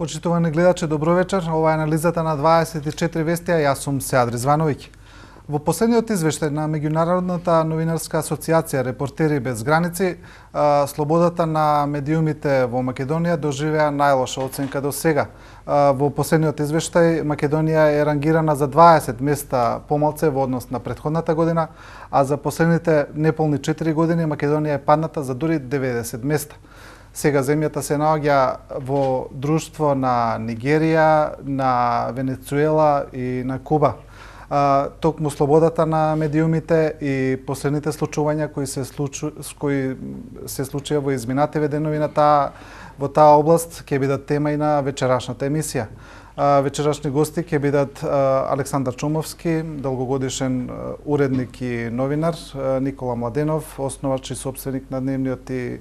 Почитувани гледачи, добро вечер. Ова е анализата на 24 вести, а јас сум Сеад Ризвановиќ. Во последниот извештај на Меѓународната новинарска асоциација Репортери без граници, слободата на медиумите во Македонија доживеа најлоша оценка до сега. Во последниот извештај Македонија е рангирана за 20 места помалце во однос на претходната година, а за последните неполни 4 години Македонија е падната за дури 90 места. Сега земјата се наоѓа во друштво на Нигерија, на Венецуела и на Куба. Токму слободата на медиумите и последните случувања кои се случија во изминативе денови во таа област ќе бидат тема и на вечерашната емисија. Вечерашни гости ќе бидат Александар Чумовски, долгогодишен уредник и новинар, Никола Младенов, основач и сопственик на дневниот и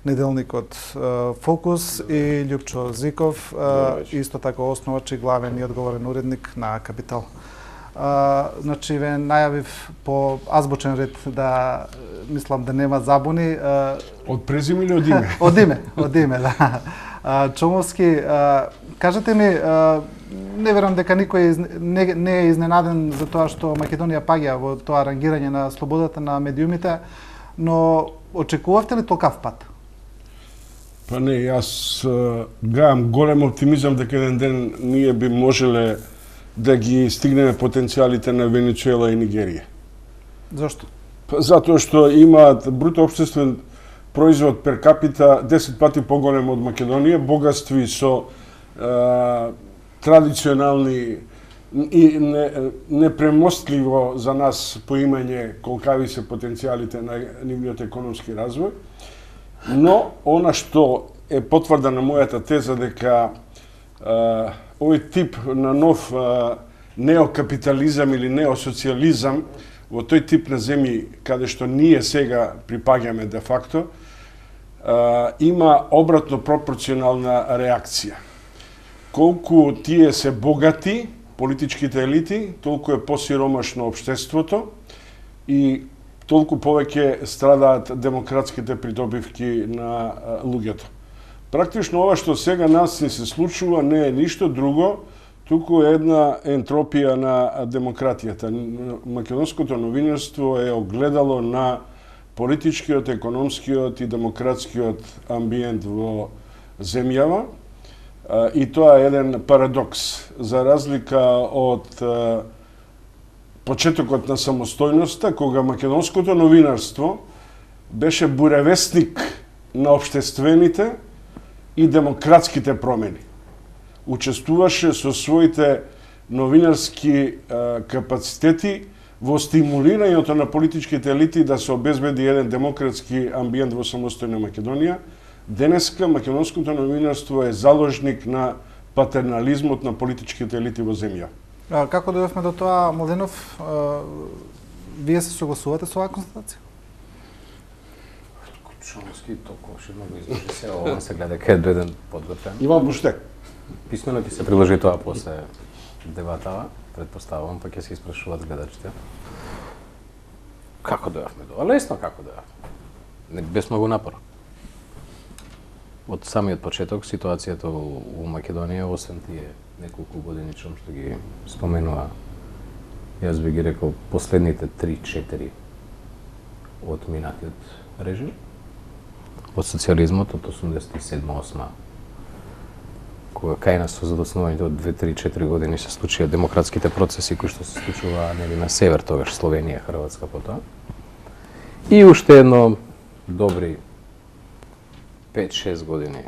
неделникот Фокус, и Љупчо Зиков, исто така основач и главен и одговорен уредник на Капитал. Значи ве најавив по азбучен ред да мислам да нема забуни. Од презиме или од име? Од име, да. Чумовски, кажете ми, не верам дека никој не е изненаден за тоа што Македонија паѓа во тоа рангирање на слободата на медиумите, но очекувавте ли толкав пат? Па не, јас гајам голем оптимизам дека еден ден ние би можеле да ги стигнеме потенцијалите на Венецуела и Нигерија. Зошто? Па затоа што имаат бруто општествен производ пер капита 10 пати поголем од Македонија, богатстви со традиционални и непремостливо за нас поимање колкави се потенцијалите на нивниот економски развој. Но она што е потврда на мојата теза дека овој тип на нов неокапитализам или неосоциализам во тој тип на земји каде што ние сега припаѓаме де факто, има обратно пропорционална реакција. Колку тие се богати, политичките елити, толку е посиромашно општеството и толку повеќе страдаат демократските придобивки на луѓето. Практично ова што сега нас се случува не е ништо друго, туку една ентропија на демократијата. Македонското новинарство е огледало на политичкиот, економскиот и демократскиот амбиент во земјава. И тоа е еден парадокс. За разлика од почетокот на самостојноста, кога македонското новинарство беше буревестник на општествените и демократските промени. Учествуваше со своите новинарски капацитети во стимулирањето на политичките елити да се обезбеди еден демократски амбиент во самостојна Македонија. Денеска македонското новинарство е заложник на патернализмот на политичките елити во земја. Како дојдовме до тоа, Младенов, вие се согласувате со оваа констатација? Чумовски толку много изложи се, ова се гледа кај дојден подготвен. Иван Буштек. Писмено ќе се приложи тоа после дебатава, предпоставувам, па ќе се испрашуваат гледачите. Како дојавме до? Лесно како дојавме. Не без многу напор. Од самиот почеток ситуацијата во Македонија, освен тие неколку години што ги споменува, јас би ги рекол последните 3-4 од минатиот режим, од социјализмот од 87-8, кога кај нас со задоснувањето од 2-3-4 години се случија демократските процеси кои што се случува нели на север, тогаш Словенија, Хрватска потоа. И уште едно добри 5-6 години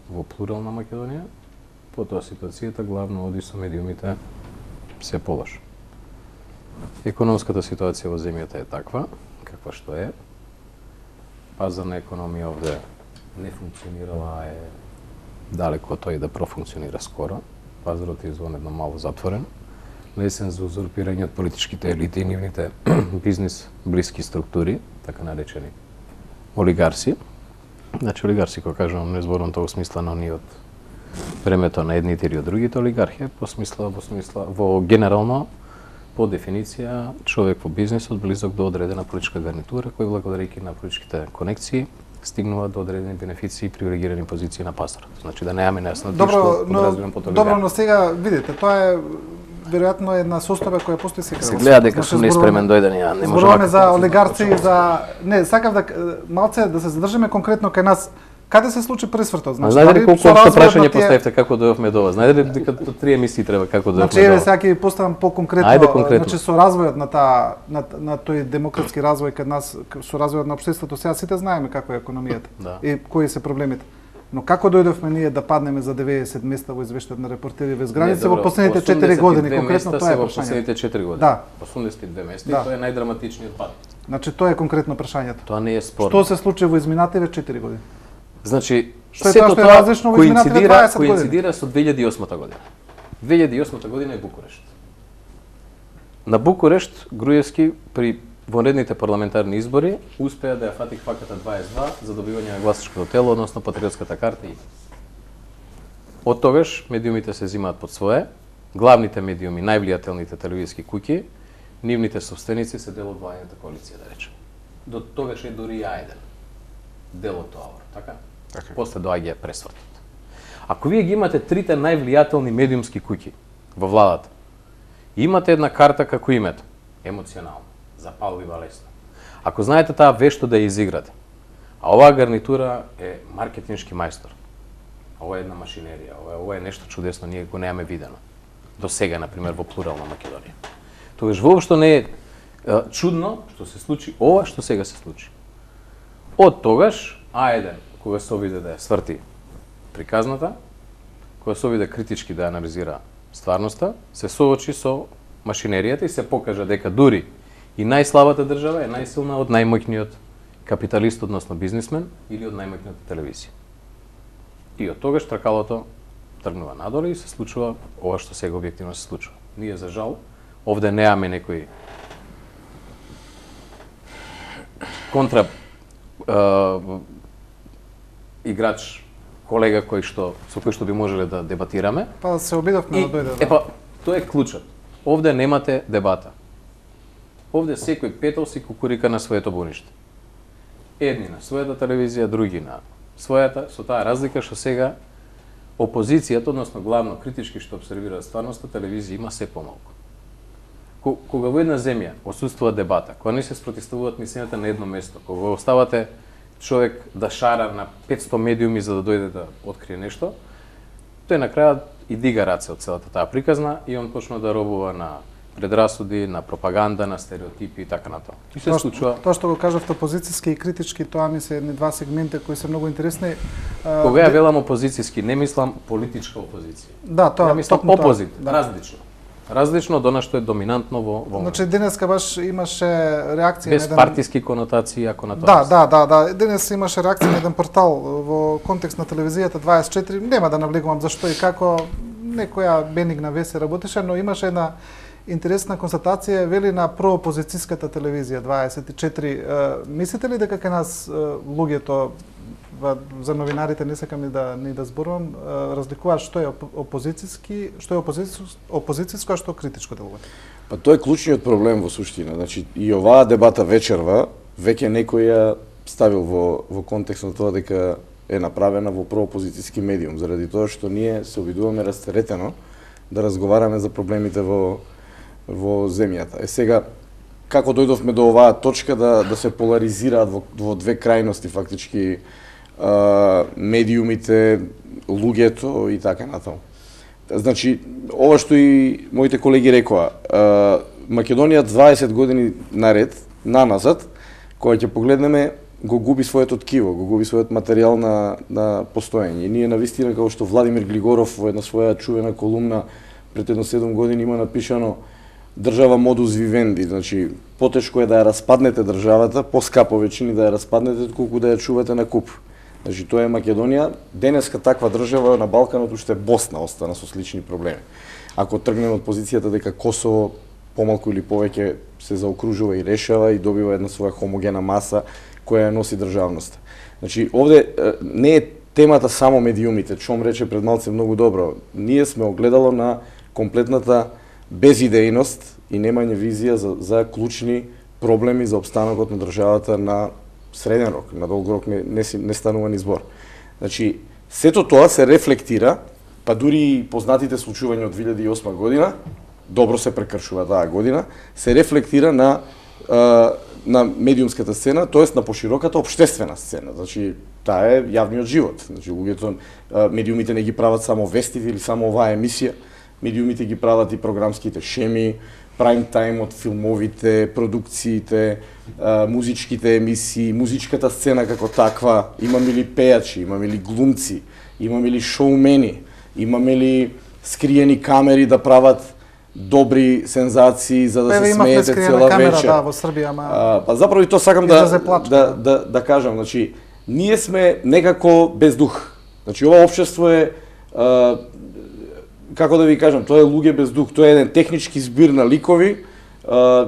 во плурална Македонија, потоа ситуацијата главно оди со медиумите се полош. Економската ситуација во земјата е таква, каква што е. Пазарна економија овде не функционирала, е далеко од тој да профункционира скоро. Пазарот е извонредно мало затворен, лесен за узурпирање од политичките елити и нивните бизнис блиски структури, така наречени олигарси. Значи олигарси, кога кажувам, не зборувам тоа во смисла на оние од времето на едните или од другите олигархија, во генерално, по дефиниција, човек во бизнисот близок до одредена политичка гарнитура, кој благодарејќи на политичките конекции стигнува до одредени бенефиции и привилегирани позиции на пазарот. Значи да немаме нејасно Добро, што подразбирам по добро, но сега видите, тоа е веројатно една состојба која постои секаде. се гледа дека сум неиспремен дојден ја, не може зборуваме за олигарци, за не, сакав да малце да се задржиме конкретно кај нас. Каде се случи пресвртот? Знаете ли дали колку со општо развојот прашање на тие- поставивте како дојавме до ова? Знаете ли дека 3 емисии треба како Значи, дојавме до еве ова? сега ќе ви поставам по-конкретно. Ајде конкретно. Значи, со развојот на тој демократски развој кај нас, со развојот на општеството, сега сите знаеме како е економијата Да. и кои се проблемите. Но како дојдовме ние да паднеме за 90 места во извештајот на Репортери без граници во последните 4 години, конкретно тоа е во прашањето. последните 4 години. Да. 82 места Да. и тоа е најдраматичниот пад. Значи, тоа е конкретно прашањето. Тоа не е спорно. Што се случи во изминативе 4 години? Значи, Што е сето тоа што е тоа различно во изминативе 20 години? коинцидира со 2008 година. 2008 година е Букурешт. На Букурешт Груевски при вонредните парламентарни избори успеа да ја фати кваката 22 за добивање на гласачкото тело, односно патриотската карта и од тогаш медиумите се взимаат под свое, главните медиуми, највлијателните телевизиски куќи, нивните собственици се дел од владината коалиција, да речем. До тогаш е дури и А1 дел од тоа, така? Така. После доаѓа пресвртот. Ако вие ги имате трите највлијателни медиумски куќи во владата, и имате една карта како името, емоционално, запаллива, лесно. Ако знаете таа вешто да ја изиграте, а оваа гарнитура е маркетиншки мајстор, ова е една машинерија, ова е нешто чудесно, ние го немаме видено. До сега, например, во плурална Македонија. Тогаш воопшто не е чудно што се случи ова што сега се случи. Од тогаш, А1, кога се обиде да ја сврти приказната, кога се обиде критички да анализира стварноста, се соочи со машинеријата и се покажа дека дури и најслабата држава е најсилна од најмоќниот капиталист, односно бизнисмен, или од најмоќната телевизија. И од тогаш тркалото тргнува надоле и се случува ова што сега објективно се случува. Ние, за жал, овде немаме некој контра играч, колега со кој што би можеле да дебатираме. Па се обидовме И, да дојде. епа, тоа е клучот. Овде немате дебата. Овде секој петол си кукурика на своето буниште. Едни на својата телевизија, други на својата, со таа разлика што сега опозицијата, односно главно критички што обсервира стварноста, телевизија има се помалку. Кога во една земја отсуствува дебата, кога не се спротивставуваат мислењата на едно место, кога оставате човек да шара на 500 медиуми за да дојде да открие нешто, тој на крајот и дига раце од целата таа приказна и он почна да робува на предрасуди, на пропаганда, на стереотипи и така натаму. И се случува. Тоа што го кажавте опозицијски и критички, тоа ми се едни два сегмента кои се многу интересни. Кога ја велам опозицијски, не мислам политичка опозиција. Да, тоа Ја мислам токму тоа, опозит, да. различно. Различно од она што е доминантно во Значи денеска баш имаше реакција без на еден партиски конотации, ако на тоа. Да. Денес имаше реакција на еден портал во контекст на телевизијата 24. Нема да навлегувам зашто и како некоја бенигна вест работеше, но имаше една интересна констатација, вели на проопозицијската телевизија 24. Мислите ли дека кај нас луѓето за новинарите не сакам ни да зборувам, разликуваат што е опозицијски, што е опозицијско, а што критичко делување? Па тоа е клучниот проблем во суштина. Значи и оваа дебата вечерва веќе некој ја ставил во контекст на тоа дека е направена во проопозицијски медиум, заради тоа што ние се обидуваме растеретено да разговараме за проблемите во земјата. Сега како дојдовме до оваа точка да се поларизираат во две крајности фактички медиумите, луѓето и така натаму. Значи, ова што и моите колеги рекоа, Македонија 20 години наред, наназад, кога ќе погледнеме, го губи своето ткиво, го губи својот материјал на постоење. И ние навистина, како што Владимир Глигоров во една своја чувена колумна пред едно 7 години има напишано држава модус вивенди, значи потешко е да ја распаднете државата, поскапо веќе да ја распаднете отколку да ја чувате на куп. Значи тоа е Македонија, денеска таква држава на Балканот уште Босна остана со слични проблеми. Ако тргнеме од позицијата дека Косово помалку или повеќе се заокружува и решава и добива една своја хомогена маса која ја носи државноста. Значи овде не е темата само медиумите, Чом рече пред малце многу добро. Ние сме огледало на комплетната безидејност и немање визија за клучни проблеми за опстанокот на државата на среден рок, на долг рок не станува ни збор. Значи, сето тоа се рефлектира, па дури и познатите случувања од 2008 година, добро се прекршува таа година, се рефлектира на медиумската сцена, тоест на пошироката општествена сцена. Значи, таа е јавниот живот. Значи, луѓето, медиумите не ги прават само вестите или само оваа емисија, медиумите ги прават и програмските шеми, прайм тајм од филмовите, продукциите, музичките емисии, музичката сцена како таква, имаме ли пејачи, имаме ли глумци, имаме ли шоумени, имаме ли скриени камери да прават добри сензации за да се смеете цела вечер. Да, во Србија, па заправо и то сакам да кажам, значи ние сме некако без дух. Значи ова општество е како да ви кажам, тоа е луѓе без дух, тоа е еден технички збир на ликови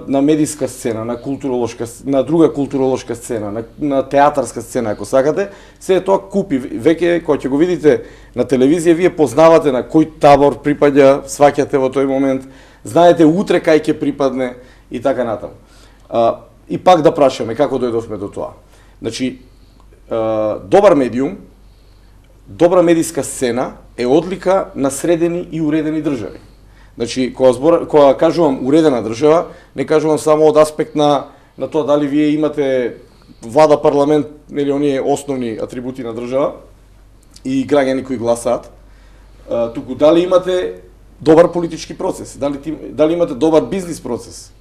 на медиска сцена, на културолошка, на друга културолошка сцена, на театарска сцена, ако сакате, се тоа купи. Веќе кога ќе го видите на телевизија, вие познавате на кој табор припаѓа, сваќате во тој момент, знаете утре кај ќе припадне и така натаму. И пак да прашаме како дојдовме до тоа. Значи, добар медиум, добра медиска сцена е одлика на средени и уредени држави. Значи, кога кажувам уредена држава, не кажувам само од аспект на тоа дали вие имате влада, парламент, нели оние основни атрибути на држава и граѓани кои гласаат, туку дали имате добар политички процес, дали имате добар бизнис процес,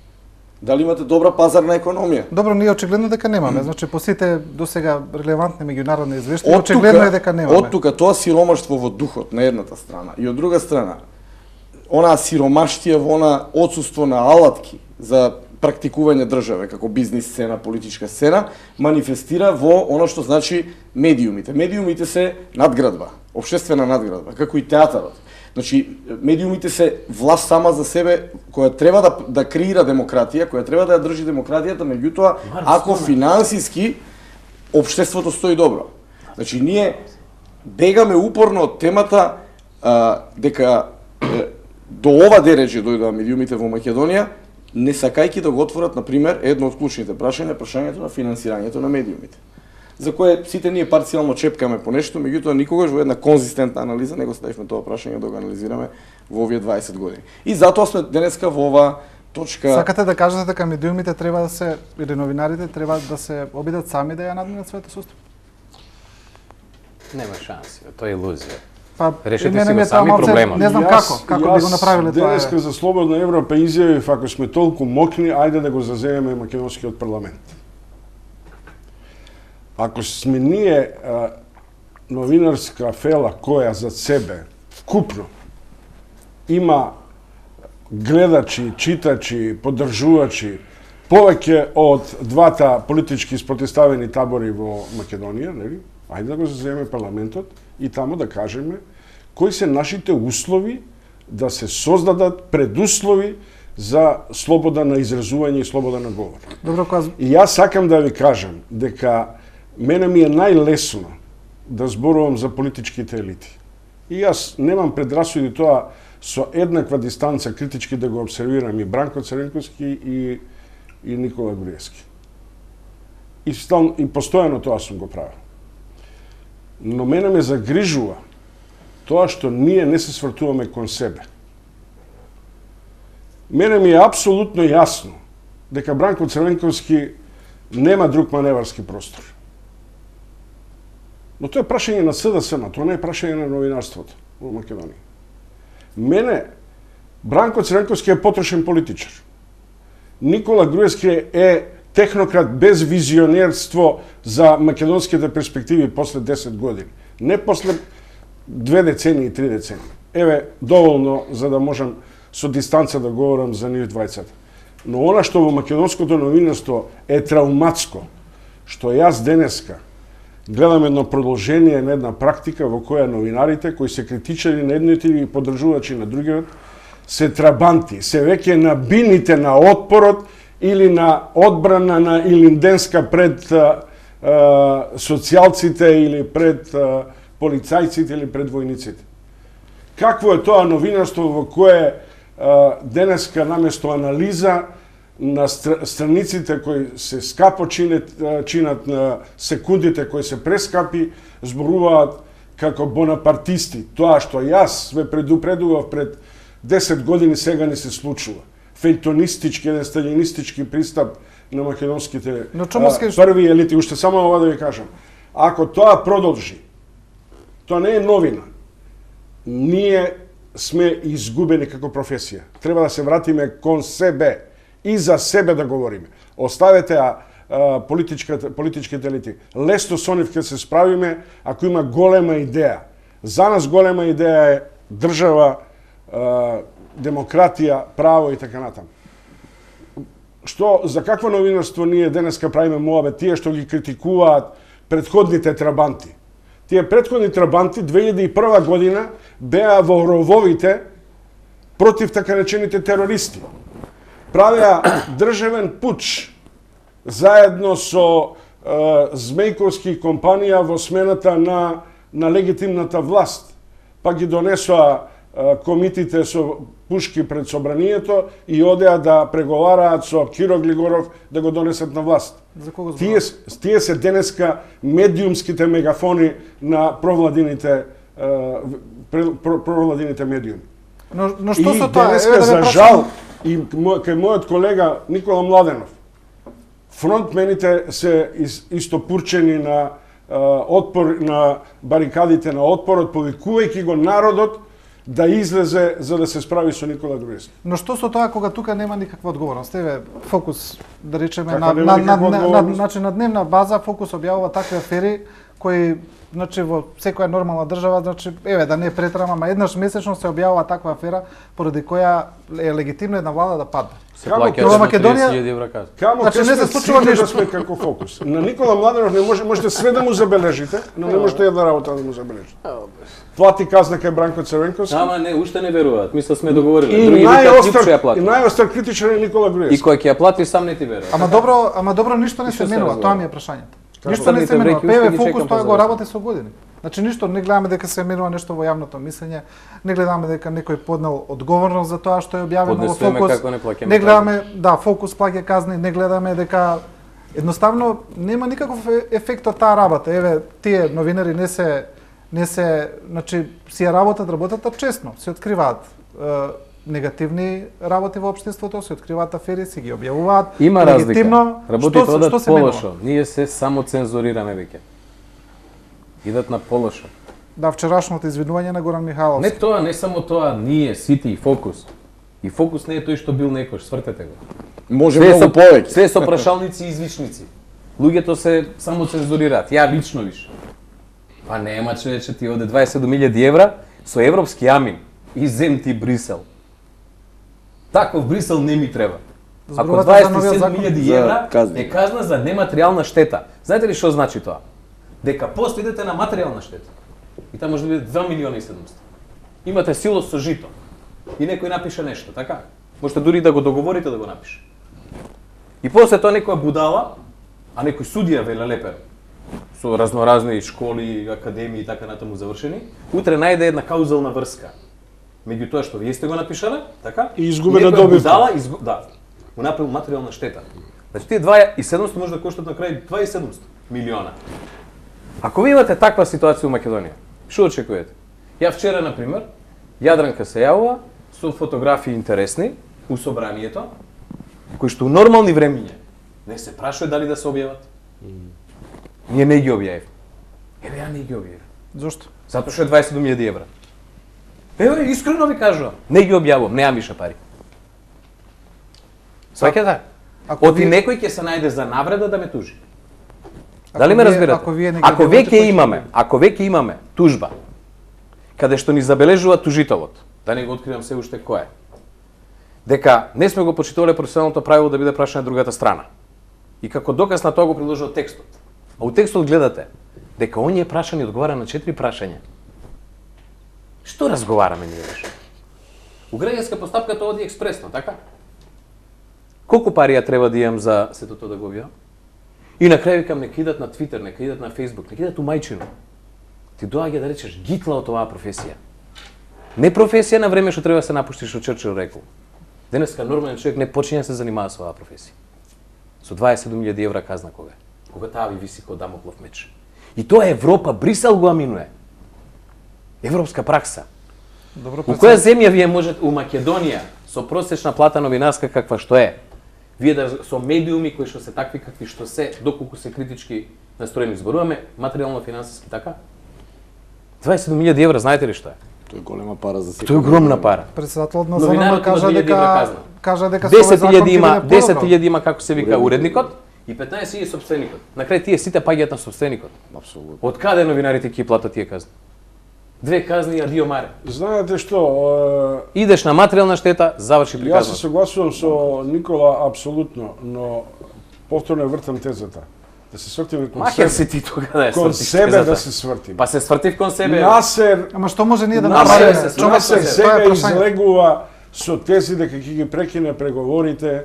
дали имате добра пазарна економија. Добро, ние очигледно дека немаме. Значи, по сите досега релевантни меѓународни извештаи, очигледно е дека немаме. Од тука тоа сиромаштво во духот на едната страна и од друга страна, онаа сиромаштија во она отсуство на алатки за практикување државе како бизнис сцена, политичка сцена, манифестира во она што значи медиумите. Медиумите се надградба, општествена надградба, како и театарот. Значи, медиумите се власт сама за себе, која треба да креира демократија, која треба да ја држи демократијата, меѓутоа, ако финансиски општеството стои добро. Значи, ние бегаме упорно од темата дека до ова дереже дојдоа медиумите во Македонија, не сакајќи да го отворат, например, едно од клучните прашања, прашањето на финансирањето на медиумите, за кое сите ние парцијално чепкаме по нешто, меѓутоа никогаш во една конзистентна анализа не го ставивме тоа прашање да го анализираме во овие 20 години. И затоа сме денеска во ова точка. Сакате да кажете дека медиумите треба да се, или новинарите треба да се обидат сами да ја надминат своето сустав? Нема шанси, тоа е илузија. Па, решете си го сами проблемот. Не знам како би го направиле тоа. Денеска за Слободна Европа изјавив, ако сме толку мокни, ајде да го заземеме македонскиот парламент. Ако сме ние новинарска фела која за себе вкупно има гледачи, читачи, поддржувачи повеќе од двата политички спротивставени табори во Македонија, нели? Ајде да го заземеме парламентот и таму да кажеме кои се нашите услови да се создадат предуслови за слобода на изразување и слобода на говор. Добро, И јас сакам да ви кажам дека мене ми е најлесно да зборувам за политичките елити. И јас немам предрасуди тоа со еднаква дистанца критички да го обсервирам и Бранко Црвенковски и Никола Груевски. И постојано тоа сум го правил. Но мене ме загрижува тоа што ние не се свртуваме кон себе. Мене ми е апсолутно јасно дека Бранко Црвенковски нема друг маневарски простор. Но тоа е прашање на СДСМ, тоа не е прашање на новинарството во Македонија. Мене, Бранко Црвенковски е потрошен политичар. Никола Груевски е технократ без визионерство за македонските перспективи после 10 години. Не после 2 децении и 3 децении. Еве, доволно за да можам со дистанца да говорам за нив двајцата. Но она што во македонското новинарство е трауматско, што јас денеска гледам едно продолжение на една практика во која новинарите кои се критичари на едните и поддржувачи на другиот се трабанти, се веќе на бините на отпорот или на одбрана на Илинденска пред социјалците или пред полицајците или пред војниците. Какво е тоа новинарство во кое денеска наместо анализа на страниците кои се скапо чинат на секундите кои се прескапи, зборуваат како бонапартисти. Тоа што јас ве предупредував пред 10 години сега не се случува. Фејтонистички, еден сталинистички пристап на македонските први елити. Уште само ова да ви кажам. Ако тоа продолжи, тоа не е новина. Ние сме изгубени како професија. Треба да се вратиме кон себе и за себе да говориме. Оставете политичките елити. Лесно со нив ќе се справиме ако има голема идеја. За нас голема идеја е држава, демократија, право и така натаму. За какво новинарство ние денеска правиме моабет? Тие што ги критикуваат претходните трабанти. Тие претходни трабанти 2001 година беа во рововите против така речените терористи. Правеа државен пуч заедно со Змејковски компанија во смената на легитимната власт. Па ги донесоа комитите со пушки пред собранието и одеа да преговараат со Киро Глигоров да го донесат на власт. За кого Тие се денеска медиумските мегафони на провладините медиуми. Но што со И тоа? денеска, за жал, и кај мојот колега Никола Младенов, фронтмените се истопурчени на отпор, на барикадите на отпорот, повикувајќи го народот да излезе за да се справи со Никола Груевски. Но што со тоа кога тука нема никаква одговорност? Еве, Фокус, да речеме, на дневна база Фокус објавува такви афери кои, значи, во секоја нормална држава, значи, еве, да не претрам, ама еднаш месечно се објавува таква афера поради која е легитимна една влада да падне. Се плаќа Во Македонија 30.000 евра казна. Камо Значи, не се случува да ништо. сме како Фокус. На Никола Младенов не можете све да му забележите, но не можете една работа да му забележите. Плати казна кај Бранко Црвенковски. Ама не, уште не веруваат. Мисля сме договорили. И Други викаат нитко ја и плати. најостар критичар е Никола И Груевски. кој ќе ја плати сам не ти верува. Ама добро ништо не се Ништо се менува, разговара. тоа ми е прашањето. Како? Ништо не се Станите менува. бреки, уште ПВ ги Фокус чекам тоа да го заврши. работи со години. Значи ништо не гледаме дека се менува нешто во јавното мислење, не гледаме дека некој поднел одговорност за тоа што е објавено во Поднесуваме Фокус. како не плаќаме Не гледаме, да, Фокус плаќа казни, не гледаме дека едноставно нема никаков ефект од таа работа. Еве, тие новинари не се, значи си ја работата честно, се откриваат негативни работи во општеството, се откриваат афери, си ги објавуваат. Има разлика. легитимно. Работите Што одат се менува? полошо. Ние се само цензурираме веќе. Идат на полошо. Да, вчерашното извинување на Горан Михайловски. Не тоа, не само тоа, ние, сите и Фокус. И Фокус не е тој што бил некош, свртете го. Може многу повеќе. Све со прашалници и извичници. Луѓето се само цензурираат. Ја лично виш. Па нема човече, ти оде 27.000 евра со европски амин и зем ти Брисел. Таков Брисел не ми треба. Ако Зборувате за новиот закон? 27.000 евра За казни. е казна за нематеријална штета. Знаете ли што значи тоа? Дека после идете на материјална штета. И таа може да биде 2 милиона и 700. Имате силос со жито. И некој напише нешто, така? Можете дури да го договорите да го напише. И после тоа некоја будала, а некој судија велелепер, со разноразни школи, академии и така натаму завршени, утре најде една каузална врска меѓу тоа што вие сте го напишале, така? И изгубена некоја добивка. будала, да, му направил материјална штета. Значи тие 2.700 може да коштат на крај 2.700 милиона. Ако ви имате таква ситуација во Македонија, што очекувате? Ја вчера, на пример, Јадранка се јавува со фотографии интересни у собранието, кои што у нормални времиња не се прашува дали да се објават. Ние не ги објавив. Еве ја не ги објавив. Зошто? Затоа што е 27.000 евра. Еве, искрено ви кажувам, не ги објавувам, немам више пари. Сваќате? Ако Оти вие- некој ќе се најде за навреда да ме тужи. Ако Дали ме вие- разбирате? ако вие не ги Ако објавите, веќе кој ќе имаме тужба, каде што ни забележува тужителот, да не го откривам се уште кој е, дека не сме го почитувале професионалното правило да биде прашање другата страна. И како доказ на тоа го приложува текстот. А у текстот гледате дека оние прашани одговара на 4 прашања. Што разговараме ние беше? У граѓанска постапка тоа оди експресно, така? Колку пари ја треба да имам за сето тоа да го објавам? И на крај викам, нека идат на Твитер, нека идат на Фейсбук, нека идат у мајчино. Ти доаѓа да речеш гитла од оваа професија. Не професија на време што треба да се напуштиш, што Черчил рекол. Денеска нормален човек не почиња да се занимава со оваа професија. Со 27.000 евра казна кога? Кога таа ви виси како дамоклов меч. И тоа е Европа, Брисел го аминуе. Европска пракса. Добро, У која земја вие можете, у Македонија, со просечна плата новинарска каква што е, вие да со медиуми кои што се такви какви што се, доколку се критички настроени зборуваме, материјално финансиски така? 27.000 евра, знаете ли што е? Тоа е голема пара за секој. Тоа е огромна пара. Председателот на Новинарот ЗНМ има 1000 евра казна. кажа дека со овој закон 10.000 ќе има, биде подобро. 10.000 има како се вика уредникот и 15.000 собственикот. На крај тие сите паѓаат на собственикот. Апсолутно. Од каде новинарите ќе платат тие казни? 2 казни и адио маре. Знаете што, Идеш на материјална штета, заврши јас се приказната. согласувам со Никола апсолутно, но повторно вртам тезата. Да се свртиме кон Махер себе. си ти тога да ја Кон свртиш себе тезата. да се свртиме. Па се свртив кон себе. Насер, Ама што може ние да Насер направиме? се Човек, Насер се- сега тоа е прашање. излегува со тези дека ќе ги прекине преговорите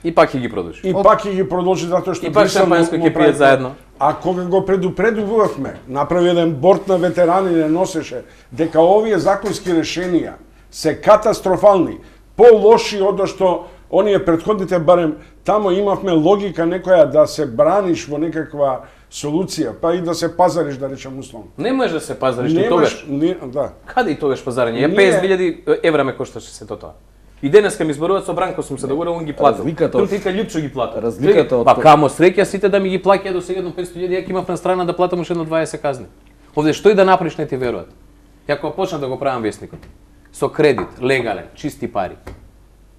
И пак ќе ги продолжи. и пак ќе ги продолжи затоа што И пак Брисел шампанско му ќе прави- пијат заедно. А кога го предупредувавме, направи еден борд на ветерани не носеше дека овие законски решенија се катастрофални, полоши од што оние претходните, барем тамо имавме логика некоја да се браниш во некаква солуција, па и да се пазариш, да речем условно. Не можеш да се пазариш и тогаш. Да. Каде и тогаш пазарење? Ја Ние- 50.000 евра ме кошташе сето тоа. И денеска ми зборуваат со Бранко, сум се договорил, он ги платил. Разликата од- Тој вика Љупчо ги плати. Разликата од Па тоа- камо среќа сите да ми ги плаќаат до сега едно 500.000, ја имав на страна да платам уште едно 20 казни. Овде што и да направиш не ти веруваат. Ја кога почнав да го правам весникот, со кредит, легален, чисти пари.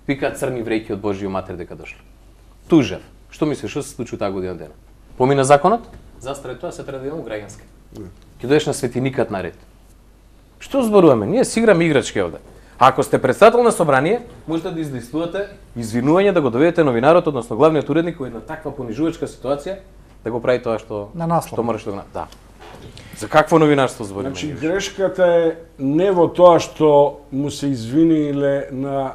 Викаат црни вреќи од Божјиот матер дека дошле. Тужев. Што мислиш, што се случи таа година дена? Помина законот? Застаре тоа, се треба да имам граѓански. Ќе доеш на светиникат на ред. Што зборуваме? Ние си играме играчки овде. А ако сте председател на собрание, можете да издействувате извинување да го доведете новинарот, односно главниот уредник во една таква понижувачка ситуација, да го прави тоа што На наслов. што мораш да го да. За какво новинарство збориме? Значи, ние? грешката е не во тоа што му се извиниле на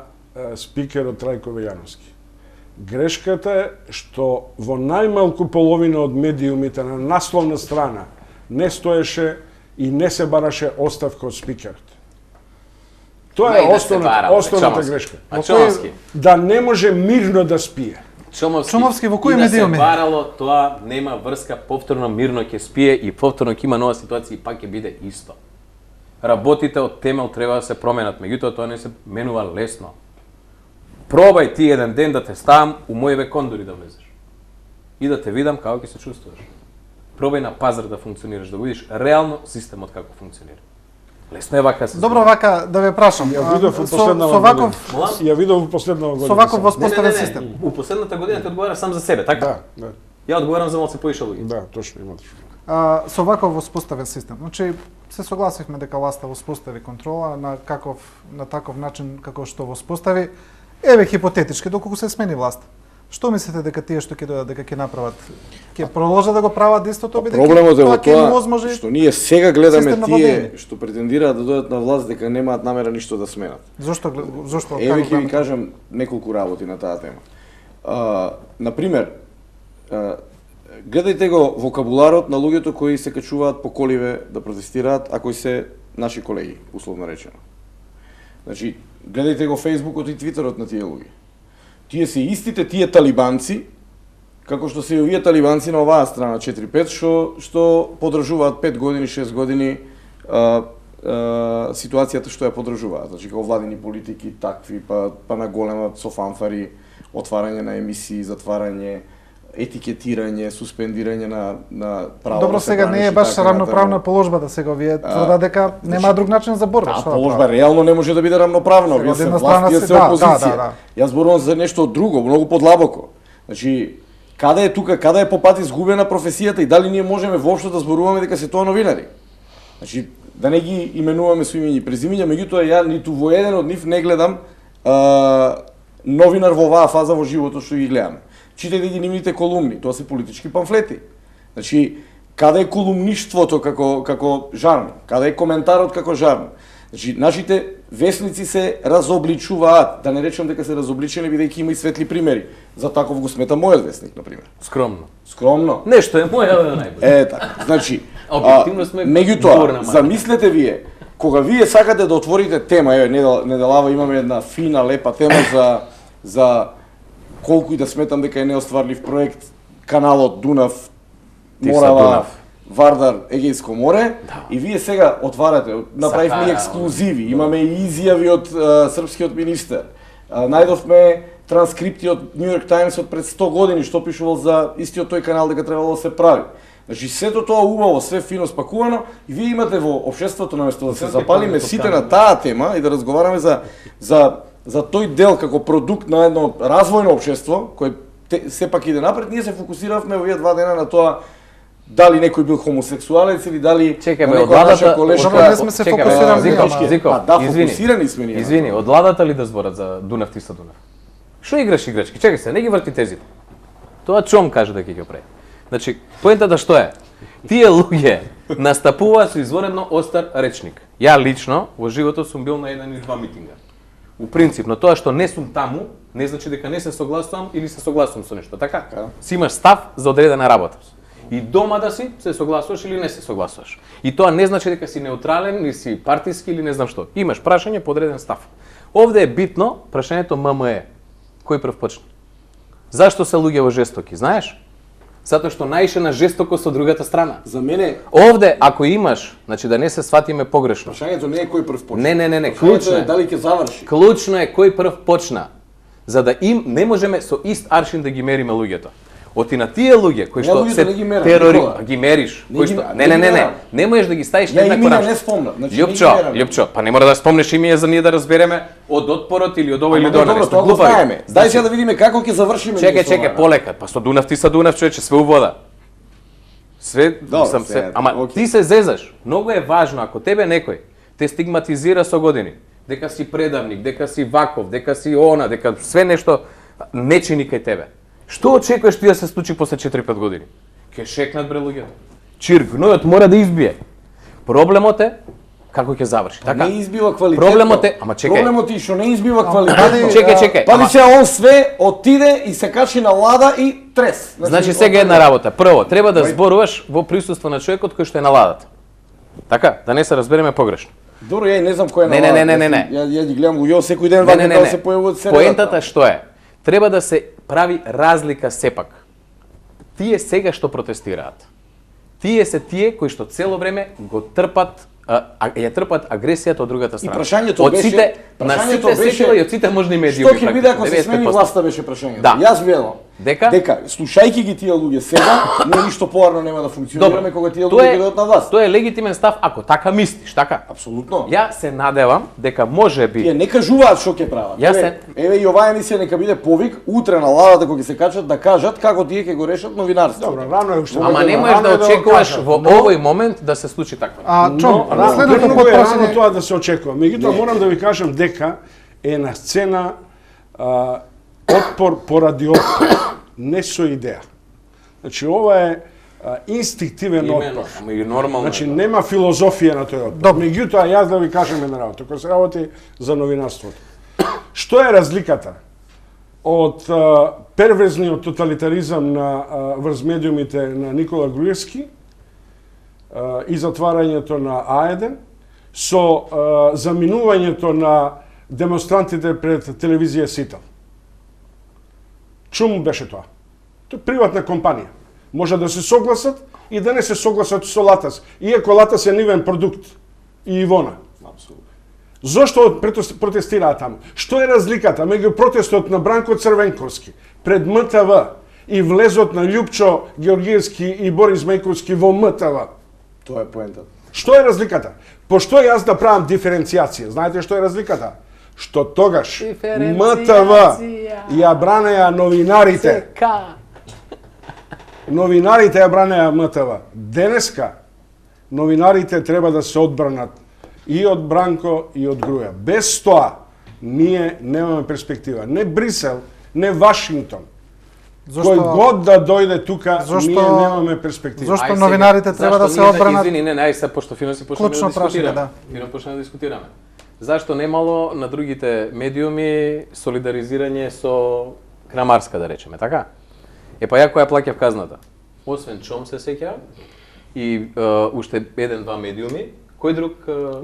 спикерот Трајко Вејановски. Грешката е што во најмалку половина од медиумите на насловна страна не стоеше и не се бараше оставка од спикерот. Тоа е Мај да се барал, основната Чомовски. грешка. А Чомовски? Да не може мирно да спие. Чомовски во кои и да се медиуми? барало, тоа нема врска, повторно мирно ќе спие и повторно ќе има нова ситуација и пак ќе биде исто. Работите од темел треба да се променат, меѓутоа тоа не се менува лесно. Пробај ти еден ден да те ставам у мојеве кондори да влезеш. И да те видам како ќе се чувствуваш. Пробај на пазар да функционираш, да видиш реално системот како функционира. Лесно е вака се. Добро, вака да ве прашам. Ја видов во Со последнава ваков година. Ја видов во последнава година. со ваков само. воспоставен систем. У последната година ти одговараш сам за себе, така? Да, Ја одговарам за малце поише луѓе. да, точно имате. Со ваков воспоставен систем. Значи се согласивме дека власта воспостави контрола на таков начин како што воспостави. Еве хипотетички доколку се смени власт. Што мислите дека тие што ќе дојдат дека ќе направат ќе продолжат да го прават истото бидејќи Проблемот е во ќе тоа возможи што ние сега гледаме систем на тие владење. што претендираат да дојдат на власт дека немаат намера ништо да сменат. Зошто Еве ќе ви гледаме? кажам неколку работи на таа тема. Например, гледајте го вокабуларот на луѓето кои се качуваат по коливе да протестираат, а кои се наши колеги, условно речено. Значи, гледајте го Фејсбукот и Твитерот на тие луѓе. Тие се истите тие талибанци, како што се и овие талибанци на оваа страна 4-5 што подржуваат 5 години, 6 години ситуацијата што ја подржуваат. Значи како владени политики такви, па на голема со фанфари, отварање на емисии, затварање, етикетирање, суспендирање на право. Добро, да се сега браниш не е и баш така рамноправна натаму. положбата сега овие тврдат дека нема друг начин за борба. Таа Што да положба прават? реално не може да биде рамноправна. Сега Вие од се една власт, страна тие се- се да, опозиција. да. Јас зборувам за нешто друго, многу подлабоко. Значи, каде е тука, каде е по пат изгубена професијата и дали ние можеме воопшто да зборуваме дека се тоа новинари? Значи, да не ги именуваме со имиња и презимиња, меѓутоа ја ниту во еден од нив не гледам новинар во оваа фаза во животот што ги гледаме. Читајте ги нивните колумни, тоа се политички памфлети. Значи, каде е колумништвото како жанр? Каде е коментарот како жанр? Значи, нашите весници се разобличуваат, да не речам дека се разобличени бидејќи има и светли примери. За таков го сметам мојот весник, на пример. Скромно. Скромно. Нешто е моја да најбоље. Така. Значи, Објективно сме говорна меѓутоа, марка. замислете вие, кога вие сакате да отворите тема, еве неделава имаме една фина, лепа тема за за колку и да сметам дека е неостварлив проект каналот Дунав, Морава, Дунав. Вардар, Егејско море, и вие сега отварате, направивме и Сахара, ексклузиви, имаме и изјави од српскиот министер. Најдовме транскрипти од Нью Йорк Таймс од пред 100 години што пишувал за истиот тој канал дека требало да се прави. Значи сето тоа убаво, све фино спакувано и вие имате во општеството наместо да се запалиме сите на таа тема и да разговараме за тој дел како продукт на едно развојно општество кој сепак иде напред, ние се фокусиравме овие 2 дена на тоа дали некој бил хомосексуалец или дали Чекај, на бе, некоја од владата... наша колешка... Добро, не сме се Чекај, фокусирани, Зико, ама- Да, извини. фокусирани сме ние. Извини, од владата ли да зборат за Дунав Тиса Дунав? Што играш играчки? Чекај се, не ги врти тезите. Тоа Чом каже дека ќе го прави. Значи, поентата што е? Тие луѓе настапуваат со изворено остар речник. Ја лично во животот сум бил на 1 или 2 митинга. У принцип, но тоа што не сум таму, не значи дека не се согласувам или се согласувам со нешто, така? Си имаш став за одредена работа. И дома да си се согласуваш или не се согласуваш. И тоа не значи дека си неутрален или си партиски или не знам што. Имаш прашање по одреден став. Овде е битно прашањето ММЕ. Кој прв почна? Зашто се луѓе во жестоки, знаеш? Затоа што наише на жестоко со другата страна. За мене Овде, ако имаш, значи да не се сватиме погрешно. прашањето не е кој прв почна. Не, Прашањето клучно е е. дали ќе заврши. Клучно е кој прв почна. За да не можеме со ист аршин да ги мериме луѓето. Оти на тие луѓе кои Не, што луѓето се не ги мерам, терори, Никола. ги мериш, Не кои ги- што не не ги мерам. не можеш да ги ставиш Ја еднакво имена на не спомнам. Значи, не ги Лјупчо, мерам. Лјупчо, па не мора да спомнеш име за ние да разбереме од отпорот или од ова или Ама од она. добро, нешто. тоа го Глупави. знаеме. Дај сега да видиме како ќе завршиме. ние со Чекај, ова. полека. Па со Дунав Тиса Дунав, човече, све у вода. Све, Добро, сам сега, ама окей. ти се зезаш. Многу е важно ако тебе некој те стигматизира со години, дека си предавник, дека си ваков, дека си она, дека све нешто не чини кај тебе. Што очекуваш ти да се случи после 4-5 години? Ке шекнат бре луѓето. Чир, гнојот мора да избие. Проблемот е како ќе заврши, така? Не избива квалитетно. Проблемот е, ама чекај. Проблемот е што не избива квалитетно. Чекај. Пази се он све отиде и се качи на лада и трес. Значи сега една работа. Прво, треба да зборуваш во присуство на човекот кој што е на ладата. Така, да не се разбереме погрешно. Добро, ја и не знам кој е на Не, не, ладата. не, не. Ја ги гледам луѓе секој ден Не, вака не, да не, се појавуваат не. се. Поентата што е? Треба да се прави разлика сепак. Тие сега што протестираат. Тие се тие кои што цело време го трпат ја трпат агресијата од другата страна. прашањето од беше- сите, на прашањето сите беше- сетила и од сите можни медиуми. Што ќе биде ако се смени 90%. власта беше прашањето. Да. Јас велам Дека? слушајќи ги тие луѓе сега, ние ништо поарно нема да функционираме кога тие тоа луѓе е- бидат на власт. Тоа е легитимен став ако така мислиш, така? Апсолутно. Ја се надевам дека може би Тие не кажуваат што ќе прават. Јас Еве и оваа емисија нека биде повик утре на ладата кога ќе се качат да кажат како тие ќе го решат новинарството. Добро, рано е уште. Ама не можеш Рано да е го очекуваш кажат, во но- овој момент да се случи така. Чом, Но, следното премногу е рано подпрашање... тоа да се очекува. Меѓутоа морам да ви кажам дека е на сцена отпор поради отпор, не со идеја. Значи ова е инстинктивен Имено, отпор. ама и нормално. Значи е. нема филозофија на тој отпор. Добро. Меѓутоа јас да ви кажам една работа, кога се работи за новинарството. Што е разликата од перверзниот тоталитаризам на врз медиумите на Никола Груевски и затварањето на А1 со заминувањето на демонстрантите пред телевизија Сител. Чому беше тоа? Тоа е приватна компанија. Може да се согласат и да не се согласат со Латас, иако Латас е нивен продукт и Ивона. Зошто протестираат таму? Што е разликата меѓу протестот на Бранко Црвенковски пред МТВ и влезот на Лјупчо Георгиевски и Борис Мајковски во МТВ? Тоа е поентата. Што е разликата? Пошто јас да правам диференцијација? Знаете што е разликата? Што тогаш МТВ ја бранеа новинарите. Новинарите ја бранеа МТВ. Денеска новинарите треба да се одбранат и од Бранко и од Груја. Без тоа ние немаме перспектива. Не Брисел, не Вашингтон. Кој год да дојде тука, ние немаме перспектива. Зошто Ај новинарите сега, треба да зашто се ние одбранат? Извини, не, ај се пошто фино си почнеме Клучно да дискутираме. прашање, да. Фино почнеме да дискутираме. Зашто немало на другите медиуми солидаризирање со Крамарска, да речеме, така? Е па ја која плаќав казната? Освен Чом се сеќа и уште еден-два медиуми, кој друг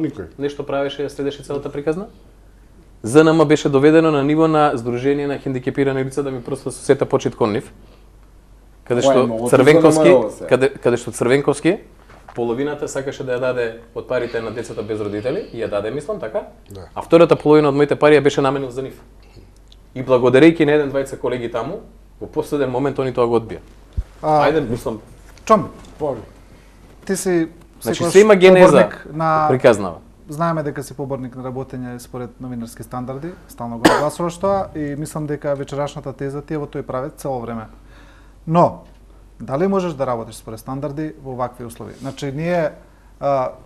Никој. нешто правеше, следеше целата приказна? ЗНМ беше доведено на ниво на Сдружение на хендикепирани лица да ми просто се сета почит кон нив. Каде Ова е што многу Црвенковски, ЗНМ се. каде што Црвенковски половината сакаше да ја даде од парите на децата без родители и ја даде, мислам, така? Да. А втората половина од моите пари ја беше наменил за нив. И благодарејќи на еден двајца колеги таму, во последен момент они тоа го одбија. Ајде, мислам, Чомби, Пори. ти си значи секогаш се има генеза поборник на приказнава. Знаеме дека си поборник на работење според новинарски стандарди, стално го нагласуваш тоа и мислам дека вечерашната теза ти е во тој правец цело време. Но, дали можеш да работиш според стандарди во вакви услови? Значи, ние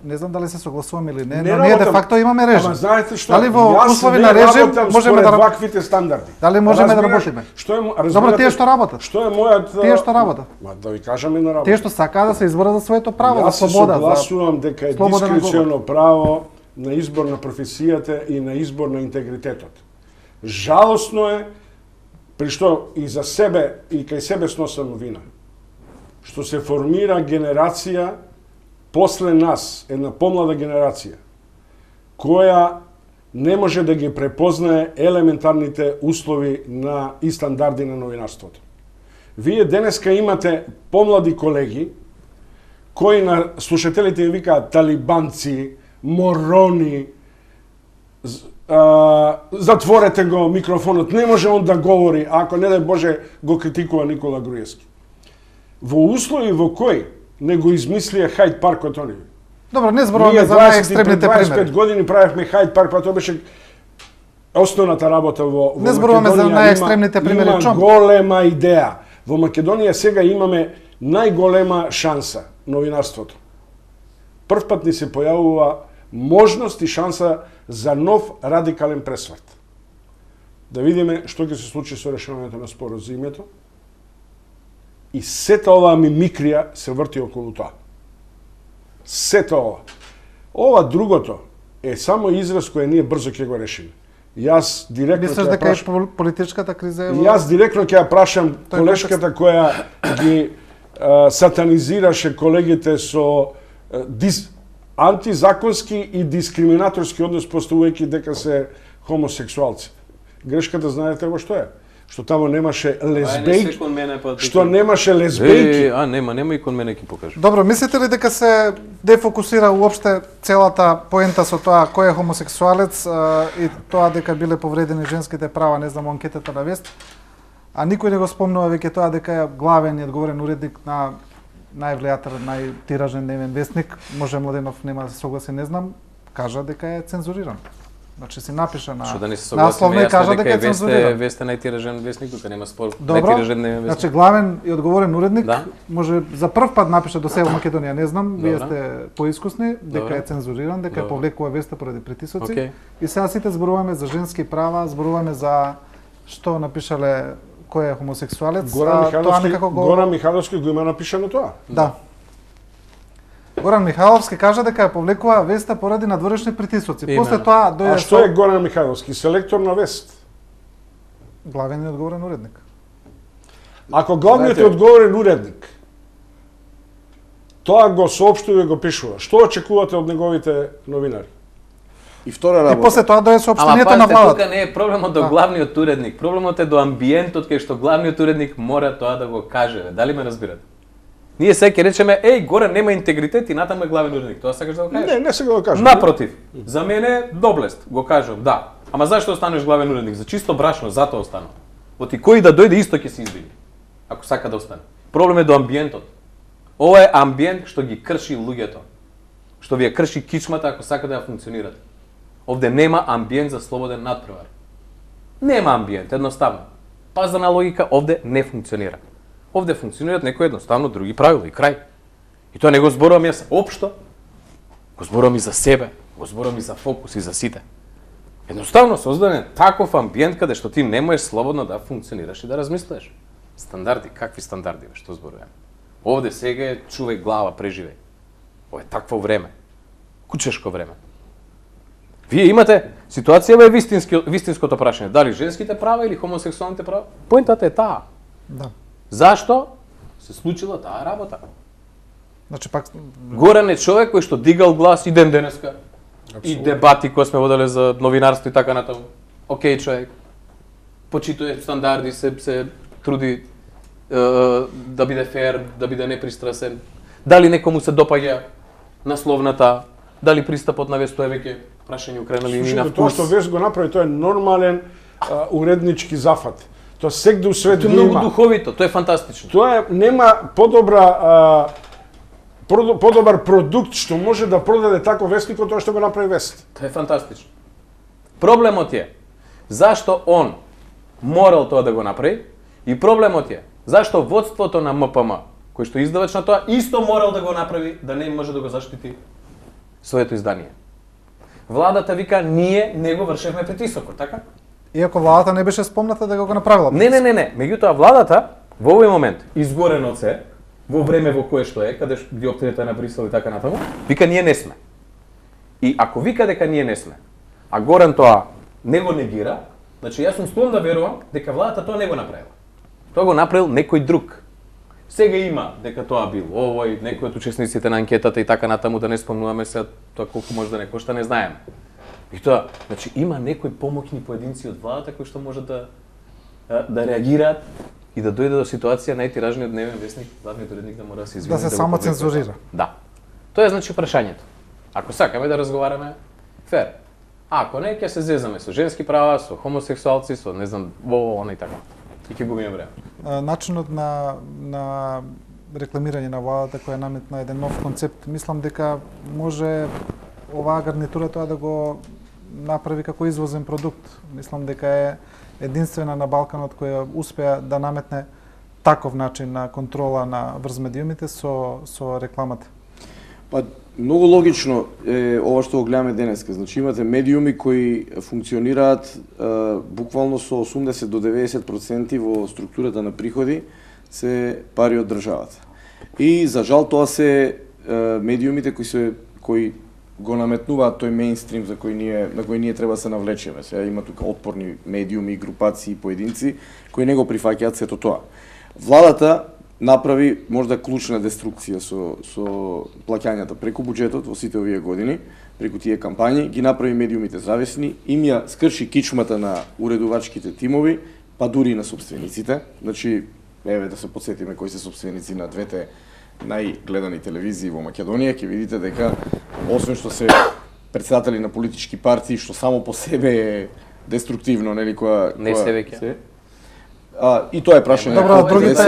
не знам дали се согласуваме или не, но ние де факто имаме режим. Ама знаете што? Дали во Јас услови не на режим работам можеме според да ваквите стандарди. Дали можеме да Разбираш, работиме? Што е Добро, тие што работат. Што е мојот Тие што работат. Ма да ви кажам една работа. Тие што сакаат да се изборат за своето право, за Јас се слобода, за согласувам дека е слободен говор. дискреционо право на избор на професијата и на избор на интегритетот. Жалосно е при што и за себе и кај себе сносам вина. Што се формира генерација после нас, една помлада генерација, која не може да ги препознае елементарните услови на и стандарди на новинарството. Вие денеска имате помлади колеги кои на слушателите им викаат талибанци, морони, затворете го микрофонот, не може он да говори, ако не дај Боже го критикува Никола Груевски. Во услови во кои не го измислија Хајд паркот они. Добро, не зборуваме Ние за 25 најекстремните примери. години правевме Хајд парк, па тоа беше основната работа во Не зборуваме за Македонија. најекстремните примери, Има чом? голема идеја. Во Македонија сега имаме најголема шанса новинарството. Прв пат ни се појавува можност и шанса за нов радикален пресврт. Да видиме што ќе се случи со решавањето на споразумето. И сета оваа мимикрија се врти околу тоа. Сета ова. Ова другото е само израз кој ние брзо ќе го решиме. Јас директно Мислиш ќе ја дека прашам. и политичката криза е во... Јас директно ќе ја прашам Тој колешката која ги сатанизираше колегите со антизаконски и дискриминаторски однос поставувајќи дека се хомосексуалци. Грешката знаете во што е? Што тамо немаше лесбејки, што немаше лесбејки. Нема и кон мене ќе покажа. Добро, мислите ли дека се дефокусира уопште целата поента со тоа кој е хомосексуалец и тоа дека биле повредени женските права, не знам, анкетата на Вест, а никој не го спомнува веќе тоа дека е главен и одговорен уредник на највлијателен, најтиражен дневен вестник, може Младенов нема да се согласи, не знам, кажа дека е цензуриран. Значи си напиша на Што да не се насловна и кажа дека е цензуриран. Вест е најтиражен вестник, тука нема спор. Добро, Најтиражен дневен вестник. значи главен и одговорен уредник, Да. може за прв пат напиша до сега Македонија, не знам, вие Добро. сте поискусни, дека Добро. е цензуриран, дека Добро. повлекува веста поради притисоци. Океј. И сега сите зборуваме за женски права, зборуваме за што напишале кој е хомосексуалец, Горан тоа Михайловски, некако го... Горан Михайловски го има напишано тоа. Да. Горан Михайловски кажа дека ја повлекува веста поради надворешни притисоци. Именно. После тоа дојде А што е Горан Михайловски? Селектор на Вест. главен и одговорен уредник. Ако главниот е Знаете- одговорен уредник, тоа го соопштува и го пишува. Што очекувате од неговите новинари? И втора И работа. после тоа дојде Ама соопштението на пазите, тука владата. не е проблемот до Да. главниот уредник, проблемот е до амбиентот кај што главниот уредник мора тоа да го каже. Бе. Дали ме разбирате? Ние сега ќе речеме, еј, горе нема интегритет и натаму е главен уредник. Тоа сакаш да го кажеш? Не се го кажам. Напротив, за мене доблест, го кажам, да. Ама зашто останеш главен уредник? За чисто брашно, затоа останам. Оти кој да дојде исто ќе се извини, ако сака да остане. Проблем е до амбиентот. Ова е амбиент што ги крши луѓето. Што ви ја крши кичмата ако сака да ја функционирате. Овде нема амбиент за слободен надпревар. Нема амбиент, едноставно. Пазарна логика овде не функционира. Овде функционираат некои едноставно други правила и крај. И тоа не го зборувам јас општо, го зборувам и за себе, го зборувам и за фокус и за сите. Едноставно создаден таков амбиент каде што ти не можеш слободно да функционираш и да размислиш. Стандарди, какви стандарди, бе, што зборувам? Овде сега е чувај глава, преживеј. Ова е такво време. Кучешко време. Вие имате ситуација е вистинското прашање, дали женските права или хомосексуалните права? Поентата е таа. Да. Зашто се случила таа работа? Значи пак Горан е човек кој што дигал глас и ден денеска. И дебати кои сме воделе за новинарство и така натаму. окей човек, почитува стандарди, се труди да биде фер, да биде непристрасен. Дали некому се допаѓа насловната, дали пристапот на Вест е веќе прашање укренали ни на Слушайте, тоа вкус. што Вест го направи, тоа е нормален уреднички зафат. Тоа сегде у свет Тоа го е многу има. духовито, тоа е фантастично. Тоа е, нема подобар продукт што може да продаде тако вестник од тоа што го направи Вест. Тоа е фантастично. Проблемот е зашто он морал тоа да го направи и проблемот е зашто водството на МПМ, кој што е издавач на тоа, исто морал да го направи да не може да го заштити своето издание. Владата вика ние не го вршевме притисокот, така? Иако владата не беше спомната да го направила. Не. Меѓутоа владата во овој момент изгорено од се во време во кое што е, каде ги оптерите на Брисел и така натаму, вика ние не сме. И ако вика дека ние не сме, а Горан тоа не го негира, значи јас сум склон да верувам дека владата тоа не го направила. Тоа го направил некој друг. Сега има дека тоа бил овој, некој од учесниците на анкетата и така натаму, да не спомнуваме се тоа колку може да не кошта, не знаеме. И тоа, значи има некои помоќни поединци од владата кои што може да реагираат и да дојде до ситуација најтиражниот дневен вестник, главниот уредник да мора да се извини. Да се го само публикува. цензурира. Да. Тоа е значи прашањето. Ако сакаме да разговараме фер. Ако не, ќе се зезаме со женски права, со хомосексуалци, со не знам, она и така. И ќе губиме време. Начинот на рекламирање на владата која наметна еден нов концепт, мислам дека може оваа гарнитура тоа да го направи како извозен продукт. Мислам дека е единствена на Балканот која успеа да наметне таков начин на контрола на врз медиумите со рекламата. Па многу логично е ова што го гледаме денеска. Значи имате медиуми кои функционираат буквално со 80 до 90% во структурата на приходи се пари од државата. И за жал тоа се медиумите кои го наметнуваат тој мејнстрим на кој ние треба да се навлечеме. Сега има тука отпорни медиуми, групации, поединци кои не го прифаќаат сето тоа. Владата направи можда клучна деструкција со плаќањата преку буџетот во сите овие години, преку тие кампањи, ги направи медиумите зависни, им ја скрши кичмата на уредувачките тимови, па дури и на собствениците. Значи, еве да се потсетиме кои се собственици на двете најгледани телевизии во Македонија, ќе видите дека освен што се претседатели на политички партии, што само по себе е деструктивно, нели, Не се веќе. И тоа е прашање. Добро, другите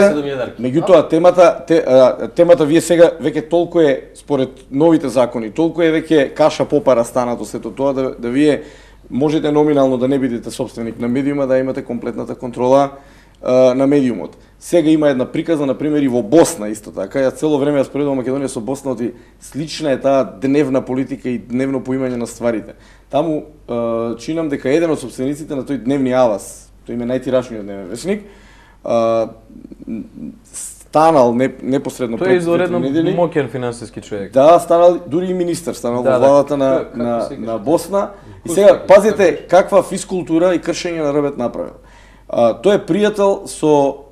Меѓутоа темата вие сега веќе толку е според новите закони, толку е веќе каша попара станато сето тоа да вие можете номинално да не бидете собственик на медиума, да имате комплетната контрола на медиумот. Сега има една приказна, например, и во Босна исто така. Ја цело време ја споредувам Македонија со Босна, оти слична е таа дневна политика и дневно поимање на стварите. Таму чинам дека еден од собствениците на тој дневни Авас, тој име најтирашниот дневен весник, станал непосредно Тој е изоредно моќен финансиски човек. Да, станал дури и министер, станал во владата на Босна. И сега пазете каква физкултура и кршење на рвет направил. Тој е пријател со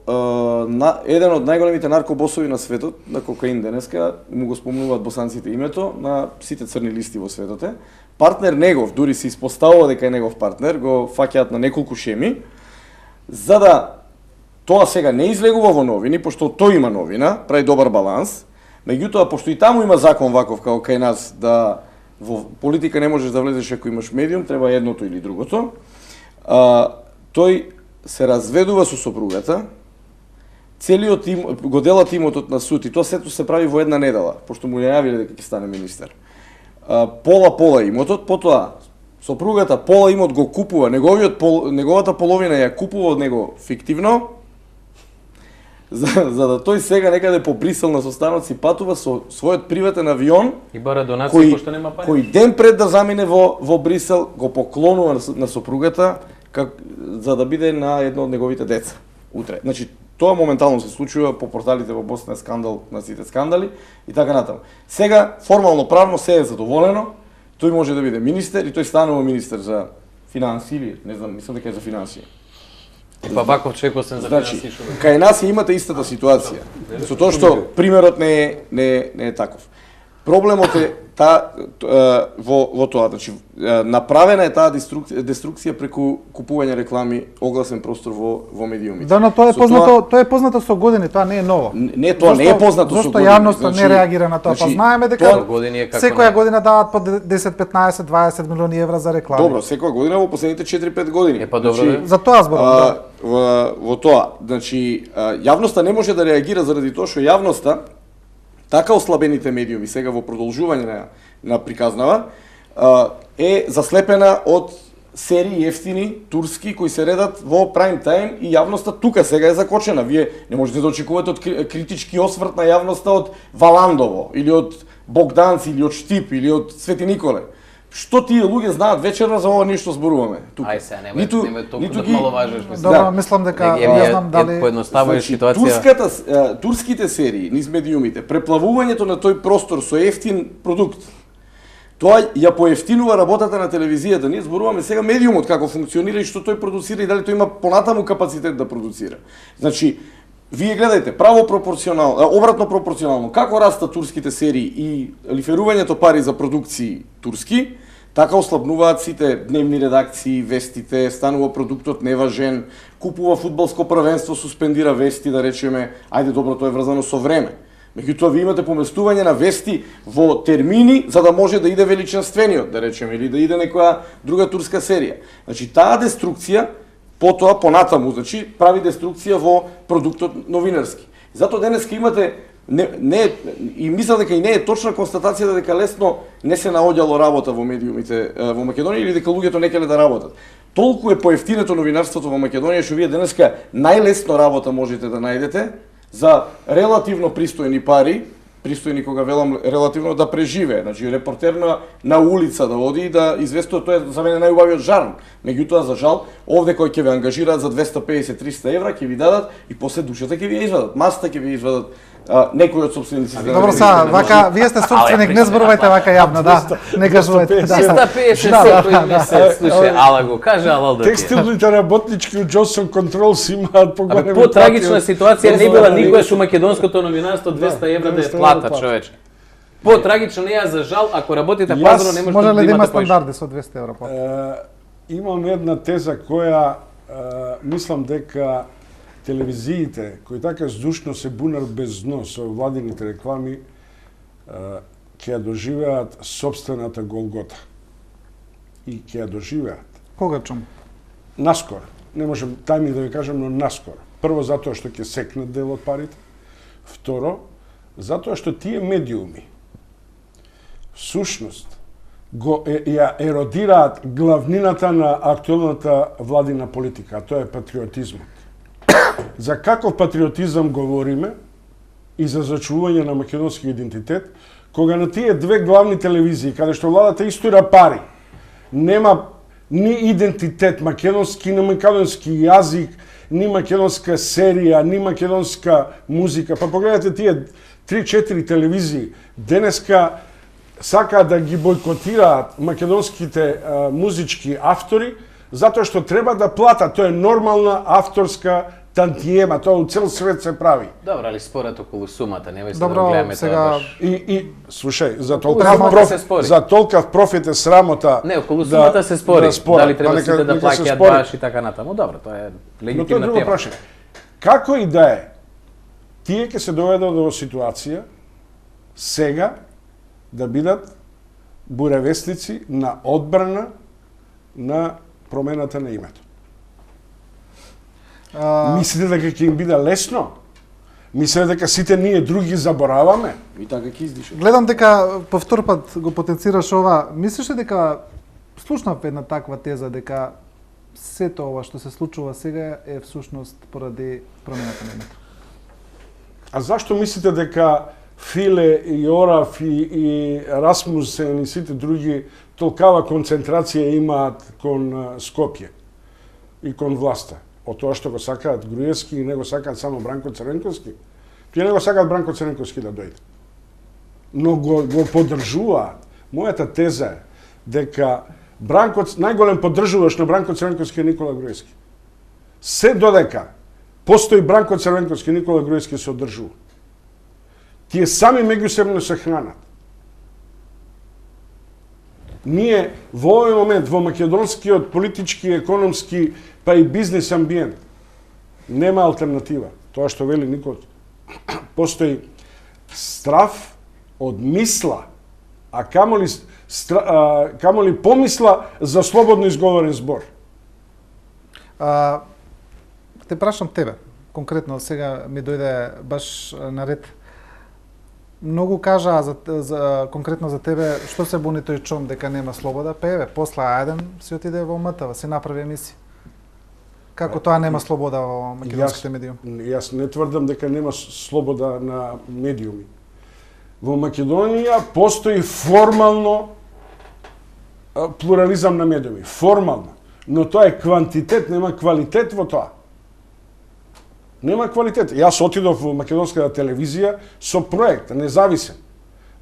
еден од најголемите наркобосови на светот, на кокаин денеска, му го спомнуваат босанците името, на сите црни листи во светот е. Партнер негов, дури се испоставува дека е негов партнер, го фаќаат на неколку шеми, за да тоа сега не излегува во новини, пошто тој има новина, прави добар баланс, меѓутоа, пошто и таму има закон ваков, како кај нас, да во политика не можеш да влезеш ако имаш медиум, треба едното или другото, тој се разведува со сопругата, целиот тим го дела тимотот на суд и тоа сето се прави во една недела, пошто му најавиле дека ќе стане министер. Пола имотот, потоа сопругата пола имот го купува, неговата половина ја купува од него фиктивно, за да тој сега некаде по Брисел на состанот си патува со својот приватен авион И бара донација пошто нема пари. кој ден пред да замине во Брисел го поклонува на сопругата за да биде на едно од неговите деца утре. Значи тоа моментално се случува по порталите во Босна, скандал на сите скандали и така натаму. Сега формално правно се е задоволено, тој може да биде министер и тој станува министер за финансии или не знам, мислам дека е за финансии. Па ваков човек освен за Значи, финансии. кај нас имате истата ситуација. Со тоа што примерот не е таков. Проблемот е во тоа, значи направена е таа деструкција преку купување реклами, огласен простор во медиумите. Да, но тоа е познато со години, тоа не е ново. Не, тоа не е познато со години. Зошто јавноста не реагира на тоа? Па знаеме дека секоја година даваат по 10, 15, 20 милиони евра за реклами. Добро, секоја година во последните 4-5 години. Е, па добро. За тоа зборам, да. Во тоа, значи јавноста не може да реагира заради тоа што јавноста така ослабените медиуми сега во продолжување на приказнава е заслепена од серии ефтини турски кои се редат во прайм тајм и јавноста тука сега е закочена. Вие не можете да очекувате од критички осврт на јавноста од Валандово или од Богданци или од Штип или од Свети Николе. Што тие луѓе знаат вечера за ова нешто зборуваме тука? Ај се, немој толку да маловажиш. Добро, мислам дека не знам дали поедноставуваш ситуација. Турските серии низ медиумите, преплавувањето на тој простор со ефтин продукт. Тоа ја поевтинува работата на телевизијата. Ние зборуваме сега медиумот како функционира и што тој продуцира и дали тој има понатаму капацитет да продуцира. Значи, вие гледајте, право пропорционално, обратно пропорционално, како растат турските серии и лиферувањето пари за продукции турски, така ослабнуваат сите дневни редакции, вестите, станува продуктот неважен, купува фудбалско првенство, суспендира вести, да речеме, ајде добро, тоа е врзано со време. Меѓутоа, ви имате поместување на вести во термини за да може да иде величенствениот, да речеме, или да иде некоја друга турска серија. Значи, таа деструкција потоа понатаму, значи прави деструкција во продуктот новинарски. Затоа денеска имате и мислам дека и не е точна констатацијата дека лесно не се наоѓало работа во медиумите во Македонија или дека луѓето не келе да работат. Толку е поевтинето новинарството во Македонија што вие денеска најлесно работа можете да најдете за релативно пристојни пари, пристојни кога велам релативно да преживее, значи репортер на улица да оди и да известува, тоа е за мене најубавиот жарм. Меѓутоа, за жал, овде кој ќе ве ангажираат за 250-300 евра, ќе ви дадат и после душата ќе ви ја извадат, масата ќе ви извадат, некој од собствениците. Добро, са, вака вие сте собственик, не зборувајте вака јавно, да. Не кажувајте. 350 секој месец, слушај, ала го каже, ала да. Текстилните работнички од Johnson Controls имаат поголеми плати. Потрагична ситуација не била никоја со македонското новинарство 200 евра да ја плата, човече. Потрагично не е за жал, ако работите пазарно не можете може да ли да има имате поише. стандарди со 200 евра плата? Имам една теза која мислам дека телевизиите кои така здушно се бунат без дно со владините реклами ќе ја доживеат сопствената голгота. И ќе ја доживеат. Кога чум? Наскоро. Не можем тајми да ви кажам, но наскоро. Прво затоа што ќе секнат дел од парите. Второ, затоа што тие медиуми всушност ја еродираат главнината на актуелната владина политика, а тоа е патриотизмот. За каков патриотизам говориме и за зачувување на македонски идентитет, кога на тие две главни телевизии, каде што владата истора пари, нема ни идентитет, македонски, ни македонски јазик, ни македонска серија, ни македонска музика. Па погледате тие 3-4 телевизии, денеска сакаат да ги бойкотираат македонските музички автори, затоа што треба да платат. Тоа е нормална авторска тантиема, тоа у цел свет се прави. Добро, али според околу сумата, немој се Добро, да гледаме сега тоа баш. И слушај, за толкав профит е срамота. Не, околу сумата се спори. Дали треба сите да плаќаат баш и така натаму. Добро, тоа е Но тоа е легитимна друго тема. прашање. Како и да е, тие ќе се доведат до ситуација сега да бидат буревестници на одбрана на промената на името. Мислите дека ќе им биде лесно? Мислите дека сите ние други забораваме? И така ќе издише. гледам дека по втор пат го потенцираш ова. Мислиш ли дека слушнав една таква теза дека сето ова што се случува сега е всушност поради промената на името? А зашто мислите дека Филе и Ораф и Расмусен и сите други толкава концентрација имаат кон Скопје и кон власта? Од тоа што го сакаат Груевски и не го сакаат само Бранко Црвенковски? Тие не го сакаат Бранко Црвенковски да дојде. Но го поддржуваат. Мојата теза е дека најголем поддржуваш на Бранко Црвенковски е Никола Груевски. Се додека постои Бранко Црвенковски, Никола Груевски се одржува. Тие сами меѓусебно се хранат. Ние во овој момент во македонскиот политички, економски, па и бизнес амбиент нема алтернатива. Тоа што вели Никол, постои страф од мисла, а камоли помисла за слободно изговорен збор. Те прашам тебе, конкретно сега ми дојде баш на ред. Многу кажаа конкретно за тебе, што се буни тој чом дека нема слобода, па еве, после ајден си отиде во МТВ, си направи емисија. Како тоа нема слобода во македонските медиуми? Јас не тврдам дека нема слобода на медиуми. Во Македонија постои формално плурализам на медиуми, формално, но тоа е квантитет, нема квалитет во тоа. Нема квалитет. Јас отидов во македонската телевизија со проект, независен,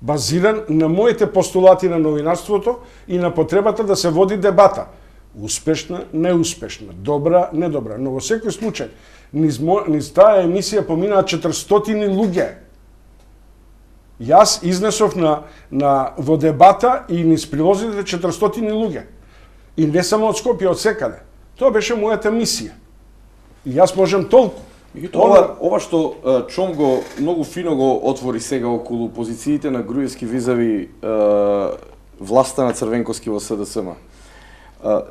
базиран на моите постулати на новинарството и на потребата да се води дебата. Успешна, неуспешна, добра, недобра. Но во секој случај, низ таа емисија поминаа 400 луѓе. Јас изнесов во дебата и низ прилозите 400 луѓе. И не само од Скопје, од секаде. Тоа беше мојата мисија. И јас можем толку. Ова што Чом го многу фино го отвори сега околу позициите на Груевски визави власта на Црвенковски во СДСМ.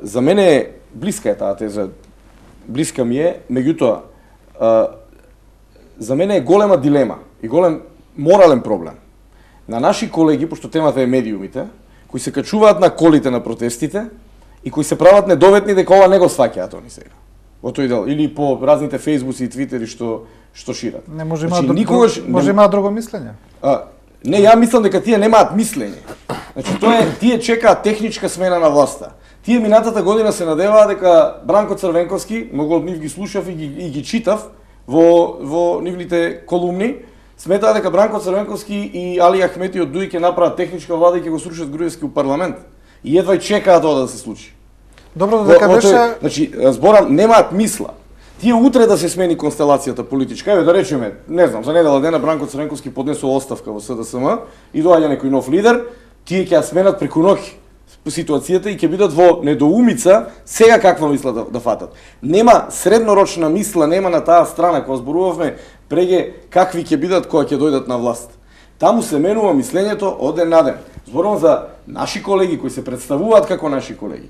За мене блиска е таа теза. Блиска ми е, меѓутоа за мене е голема дилема и голем морален проблем на наши колеги, пошто темата е медиумите, кои се качуваат на колите на протестите и кои се прават недоветни дека ова не го сваќаат они сега. Во тој дел, или по разните фейсбуци и твитери што шират. Не може имаат друго мислење. Не, ја мислам дека тие немаат мислење. Значи тие чекаат техничка смена на власта. Тие минатата година се надеваа дека Бранко Црвенковски, многу од нив ги слушав и ги читав во нивните колумни, сметаа дека Бранко Црвенковски и Али Ахмети од ДУИ ќе направат техничка влада и ќе го срушат Груевски у парламент. И едва чекаат тоа да се случи. Добро дека беше... Значи, зборам, немаат мисла. Тие утре да се смени констелацијата политичка, еве да речеме, не знам, за недела дена Бранко Црвенковски поднесува оставка во СДСМ и доаѓа некој нов лидер, тие ќе ја сменат преку ноќ ситуацијата и ќе бидат во недоумица сега каква мисла да фатат. Нема среднорочна мисла, нема на таа страна кога зборувавме преге какви ќе бидат кога ќе дојдат на власт. Таму се менува мислењето од ден на ден. Зборувам за наши колеги кои се представуваат како наши колеги.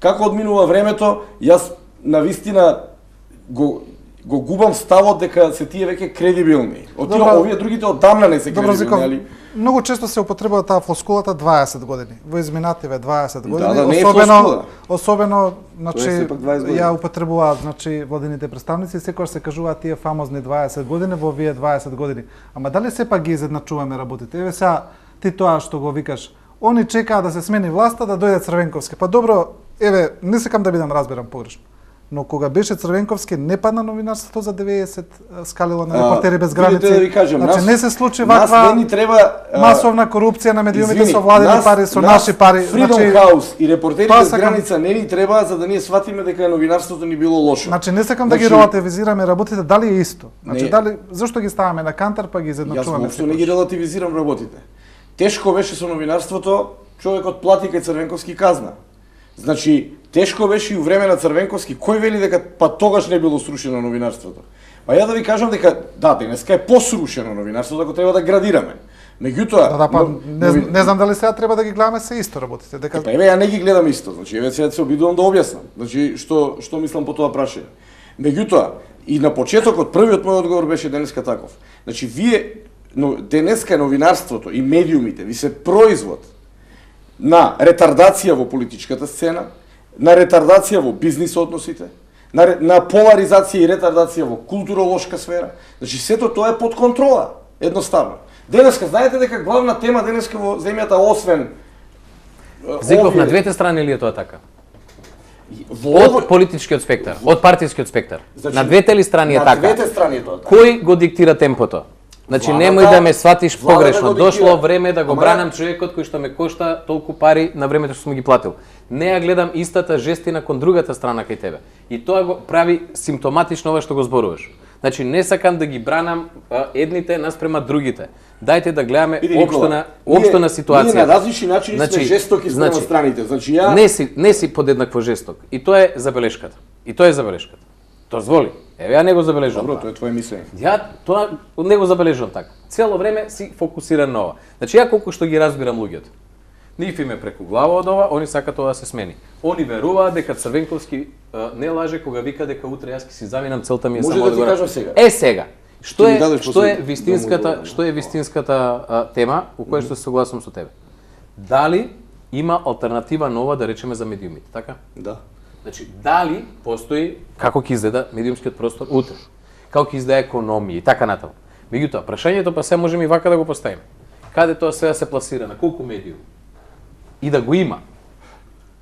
Како одминува времето, јас навистина го губам ставот дека се тие веќе кредибилни. Овие другите одамна не се кредибилни, али многу често се употребува таа флоскулата 20 години. Во изминативе 20 години, да, не е флоскула. Особено, значи, ја 20 употребуваат, значи, владините представници, секогаш се кажуваат тие фамозни 20 години во овие 20 години. Ама дали сепак ги изедначуваме работите? Еве сега ти тоа што го викаш, они чекаат да се смени власта да дојде Црвенковски. Па добро, еве, не сакам да бидам разберан погрешно. Но кога беше Црвенковски, не падна новинарството за 90 скалила на Репортери без граници. Да ви кажам, значи не се случи ваква масовна корупција на медиумите со владени пари, со наши пари. Freedom House и Репортери без граница не ни треба за да ние сватиме дека новинарството ни било лошо. Значи не сакам да ги релативизираме работите, дали е исто. Значи дали зошто ги ставаме на кантар па ги изедначуваме? Јас воопшто не ги релативизирам работите. Тешко беше со новинарството, човекот плати кај Црвенковски казна. Значи, тешко беше и у време на Црвенковски. Кој вели дека па тогаш не било срушено новинарството? Па ја да ви кажам дека да, денеска е посрушено новинарството, ако треба да градираме. Меѓутоа, не знам дали сега треба да ги гледаме се исто работите, дека Па еве ја не ги гледам исто, значи еве сега се обидувам да објаснам. Значи што мислам по тоа прашање. Меѓутоа, и на почетокот првиот мој одговор беше денеска таков. Значи денеска новинарството и медиумите ви се производ на ретардација во политичката сцена, на ретардација во бизнис односите, на поларизација и ретардација во културолошка сфера. Значи сето тоа е под контрола, едноставно. Денеска знаете дека главна тема денеска во земјата освен Зиков на двете страни или е тоа така? Од политичкиот спектар, од партискиот спектар. Значи, на двете ли страни е така? На двете страни е тоа така. Кој го диктира темпото? Значи немој да ме сватиш погрешно. Дошло време да го бранам човекот кој што ме кошта толку пари на времето што сум ги платил. Не ја гледам истата жестина кон другата страна кај тебе. И тоа го прави симптоматично ова што го зборуваш. Значи не сакам да ги бранам едните наспрема другите. Дајте да гледаме Види, општо Никола, на ситуација. Ние на различни начини сме жестоки спрема страните. Значи не си подеднакво жесток. И тоа е забелешката. Дозволи. Еве ја не го забележувам. Добро, тоа е твое мислење. Ја тоа не го забележувам така. Цело време си фокусиран на ова. Значи ја колку што ги разбирам луѓето. Нив им е преку глава од ова, они сакаат тоа да се смени. Они веруваат дека Црвенковски не лаже кога вика дека утре јас ќе си заминам, целта ми е само да ти одговор. кажам сега. Сега. Што е вистинската тема у која што се согласувам со тебе? Дали има алтернатива нова, да речеме, за медиумите, така? Да. Значи, дали постои како ќе изгледа медиумскиот простор утре? Како ќе изгледа економија и така натаму? Меѓутоа, прашањето па се можеме и вака да го поставиме. Каде тоа се да се пласира, на колку медиум? И да го има.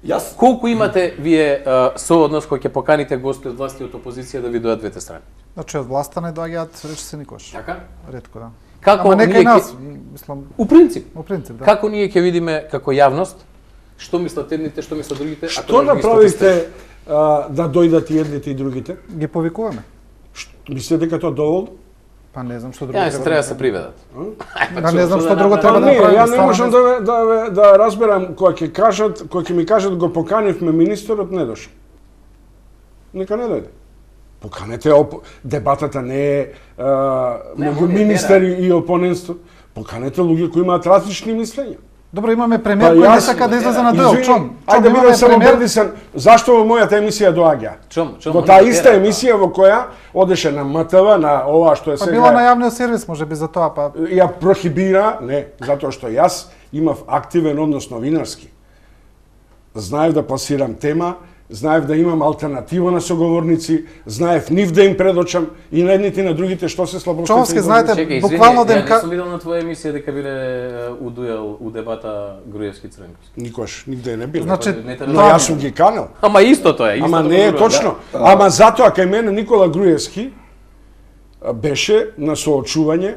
Јас Колку имате вие сооднос кога ќе поканите гости од власти и од опозиција да ви дојдат двете страни? Значи од власта не доаѓаат речиси никош. Така? Ретко, да. Како Ама нека ние и нас, мислам, У принцип. да. Како ние ќе видиме како јавност што мислат едните, што мислат другите? Што направите да дојдат и едните и другите? Ги повикуваме. Мислите дека тоа доволно? Па не знам што друго Ја, треба да се приведат. Да не знам што друго треба да не, направиме. ја не можам да разберам кога ќе ми кажат го поканивме министерот, не дошол. Нека не дојде. Поканете, дебатата не е меѓу министери и опонентство. Поканете луѓе кои имаат различни мислења. Добро, имаме премиер кој не сака да излезе на дуел. Чом? Ајде бидам само убеден зашто во мојата емисија доаѓа. Во таа иста емисија во која одеше на МТВ, на ова што е сега. Па било на јавниот сервис, можеби за тоа, па ја прохибира, не, затоа што јас имав активен однос новинарски. Знаев да пласирам тема, знаев да имам алтернатива на соговорници, знаев нив да им предочам и на едните и на другите што се слабостите. Човски, знаете, Чекај, буквално да им не сум видел на твоја емисија дека биле у дуел, у дебата Груевски Црвенковски. Никош, нигде не биле. Значи, Но јас сум ги канел. Ама истото е, Ама не е точно. Ама затоа кај мене Никола Груевски беше на соочување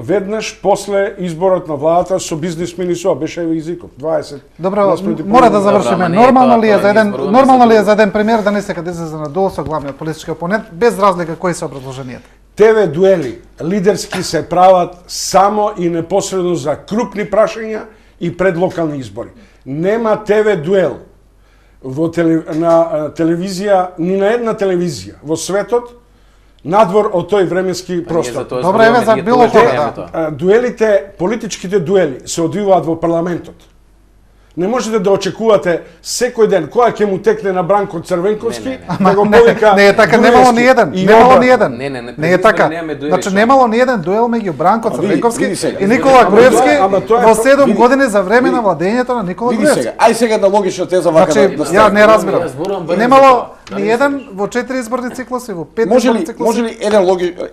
веднаш после изборот на владата со бизнисмени со беше Изиков 20. Добро, мора да завршиме. Нормално ли е за еден премиер да не сека да излезе на дуел со главниот политички опонент без разлика кои се образложенијата? ТВ дуели лидерски се прават само и непосредно за крупни прашања и пред локални избори. Нема ТВ дуел на телевизија, ни на една телевизија во светот надвор од тој временски простор. Добро, еве за било кога. Дуелите, политичките дуели се одвиваат во парламентот. Не можете да очекувате секој ден која ќе му текне на Бранко Црвенковски да го повика. Не е така, немало ни еден. Не е така. Значи Значи немало ни еден дуел меѓу Бранко Црвенковски види и Никола Груевски во 7 види, години за време на владењето на Никола Види Груевски. сега, ај сега една логична теза вака Значи, да ја не разбирам. зборувам Немало ни еден во 4 изборни циклуси, во 5 изборни циклуси. Може ли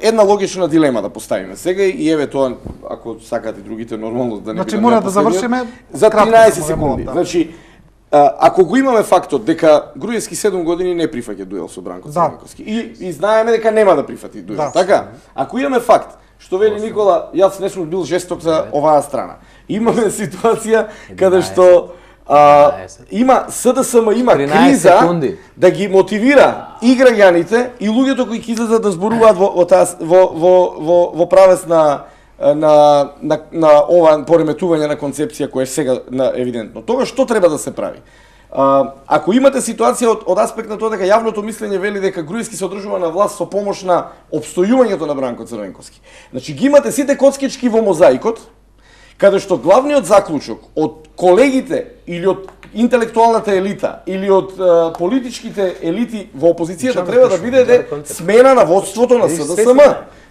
една логична дилема да поставиме сега и еве тоа ако сакате другите нормално да не Значи, бидам мора ја да последниот, завршиме за кратко 13 само, секунди. да. Значи ако го имаме фактот дека Груевски 7 години не прифаќа дуел со Бранко Црвенковски и знаеме дека нема да прифати дуел, Да. така? Ако имаме факт што вели Никола, јас не сум бил жесток за оваа страна. Имаме ситуација каде што има СДСМ има 13 криза секунди. да ги мотивира и граѓаните и луѓето кои ќе излезат да зборуваат во правец на ова пореметување на концепција која е сега евидентно. Тогаш што треба да се прави? Ако имате ситуација од аспект на тоа дека јавното мислење вели дека Груевски се одржува на власт со помош на обстојувањето на Бранко Црвенковски. Значи ги имате сите коцкички во мозаикот, каде што главниот заклучок од колегите или од интелектуалната елита или од политичките елити во опозицијата треба да биде смена на водството на СДСМ.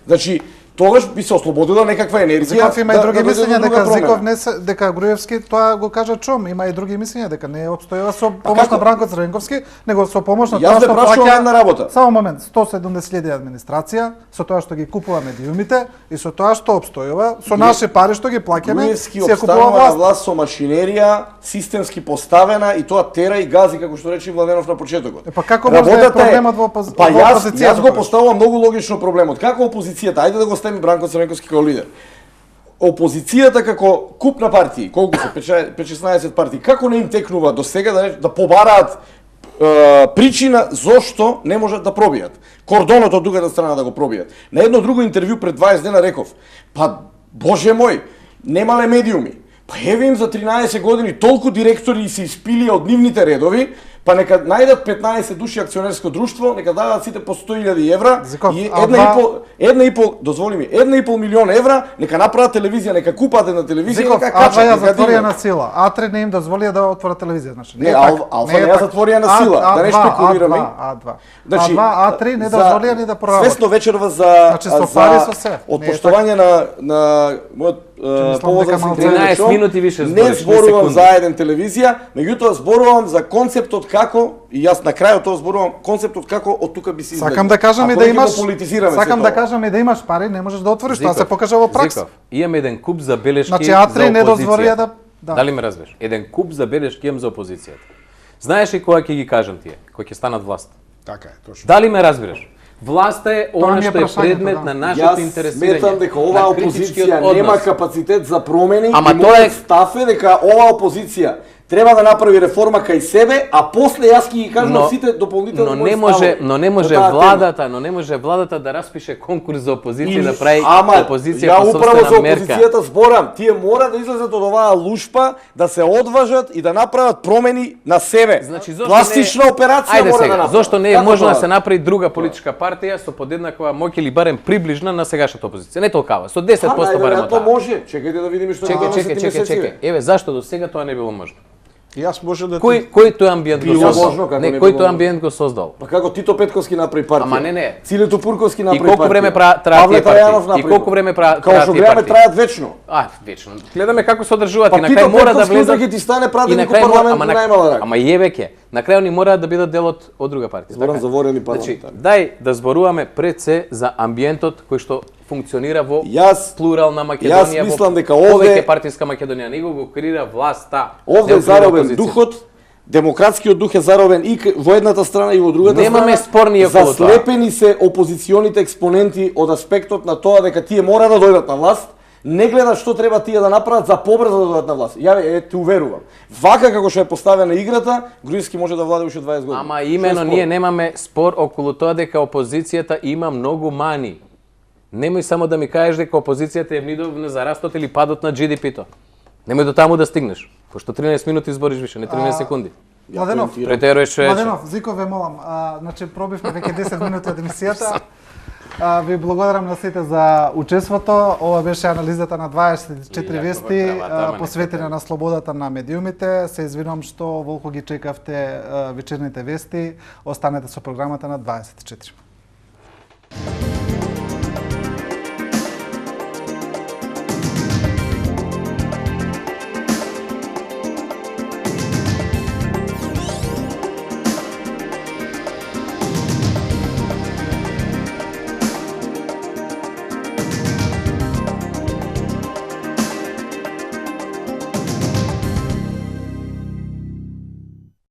Значи тогаш би се ослободила некаква енергија. Зиков има и други мислења дека Зиков не дека Груевски тоа го кажа Чом, има и други мислења дека не обстојува со помош на Бранко Црвенковски, него со помош на тоа што плаќа една работа. Само момент, 170.000 администрација, со тоа што ги купува медиумите и со тоа што обстојува, со наши пари што ги плаќаме, Груевски се купува обстанува на власт. власт со машинерија, системски поставена и тоа тера и гази како што рече Владенов на почетокот. Па како може да е проблемот во опозицијата? Па јас го поставувам многу логично проблемот. Како опозицијата, ајде да го ставиме Бранко Црвенковски како лидер. Опозицијата како куп на партии, колку се 5-16 партии, како не им текнува до сега да побараат причина зошто не можат да пробијат. Кордонот од другата страна да го пробијат. На едно друго интервју пред 20 дена реков, па боже мој, немале медиуми. Па еве им за 13 години толку директори се испилија од нивните редови, па нека најдат 15 души акционерско друштво, нека дадат сите по 100.000 евра Зиков, и 1,5 милион евра, нека направат телевизија, нека купат една телевизија, Зиков, нека А2 качат, ја нека затворија дигнат. на сила. А3 не им дозволија да отворат телевизија, значи. Не, е така. Алфа Не е не ја така. затворија на сила, да не шпекулираме. А2. Значи, А2, А3 не дозволија ни да проработат. Свесно вечерва за Значи, софари со се. од Не е поштовање на мојот мислам повод дека за малку- 13 минути више не збориш, не зборувам секунди. за еден телевизија, меѓутоа зборувам за концептот како, и јас на крајот тоа зборувам, концептот како од тука би се излегол. Сакам да кажам и Ако да не ги имаш го политизираме Сакам се да тоа. кажам и да имаш пари, не можеш да отвориш, тоа Зиков, се покажа во пракса. Зиков, имам еден куп забелешки Значи за А3 не опозицијата. дозволија да Дали ме разбираш? Еден куп забелешки имам за опозицијата. Знаеш ли кога ќе ги кажам тие? Кога ќе станат власт? Така е, точно. Дали ме разбираш? Власта е Тоа она ми е што е прашањето, предмет да. на нашето Јас интересирање. сметам дека оваа на критичкиот опозиција однос. нема капацитет за промени Ама и тоа мојот е- став е дека оваа опозиција треба да направи реформа кај себе, а после јас ќе ги кажам сите дополнителни но мои не може, ставови но не по може таа тема. владата да распише конкурс за опозиција И- да прави Ама, опозиција ја по управо за собствена мерка. опозицијата зборам, тие мора да излезат од оваа лушпа, да се одважат и да направат промени на себе. Значи зошто пластична не е... операција Ајде мора сега, да направат. зошто не е Како можно да тоа? се направи друга политичка партија со подеднаква моќ или барем приближна на сегашната опозиција? Не толкава, со 10% барем од тоа таа. може. Чекајте да видиме што Чекај. Еве зашто до сега тоа не било можно? Јас може да Кој тој амбиент го Било создал? можно, како Не, не кој било тој можно. амбиент го создал? Па како Тито Петковски направи партија. Ама не. Цилето Пурковски И направи колку партија. време траат Павле тие Трајанов партии? И направи колку време Као траат што тие гледаме партии? траат вечно. Вечно. Гледаме како се одржуваат Па и на Тито крај мора да Петковски влезат утре ќе ти стане и на пратеник у крај мора, парламент на најмала рака. ама јевеќе. На крај они мораат да бидат дел од друга партија. Зборам така е? за ворени Значи, парламентари. дај да зборуваме пред се за амбиентот кој што функционира во Јас- плурална Македонија, јас мислам во дека овде- повеќе партиска Македонија, него го креира власта. Овде не е заробен опозиција. духот, демократскиот дух е заробен и во едната страна и во другата Немаме страна. спорни околу тоа. Заслепени се опозиционите експоненти од аспектот на тоа дека тие мора да дојдат на власт, не гледат што треба тие да направат за побрзо да дојдат на власт. Ја те уверувам. Вака како што е поставена играта, Груевски може да владе уште 20 години. Ама Што имено е ние спор? немаме спор околу тоа дека опозицијата има многу мани. Немој само да ми кажеш дека опозицијата е внидовна за растот или падот на GDP-то. Немој до таму да стигнеш, пошто 13 минути збориш више, не 13 секунди. Младенов, Претеруваш вече. Младенов, Зиков ве молам. Значи пробивме веќе 10 минути од емисијата. Ви благодарам на сите за учеството. Ова беше анализата на 24 вести посветена на слободата на медиумите. Се извинувам што волку ги чекавте вечерните вести. Останете со програмата на 24.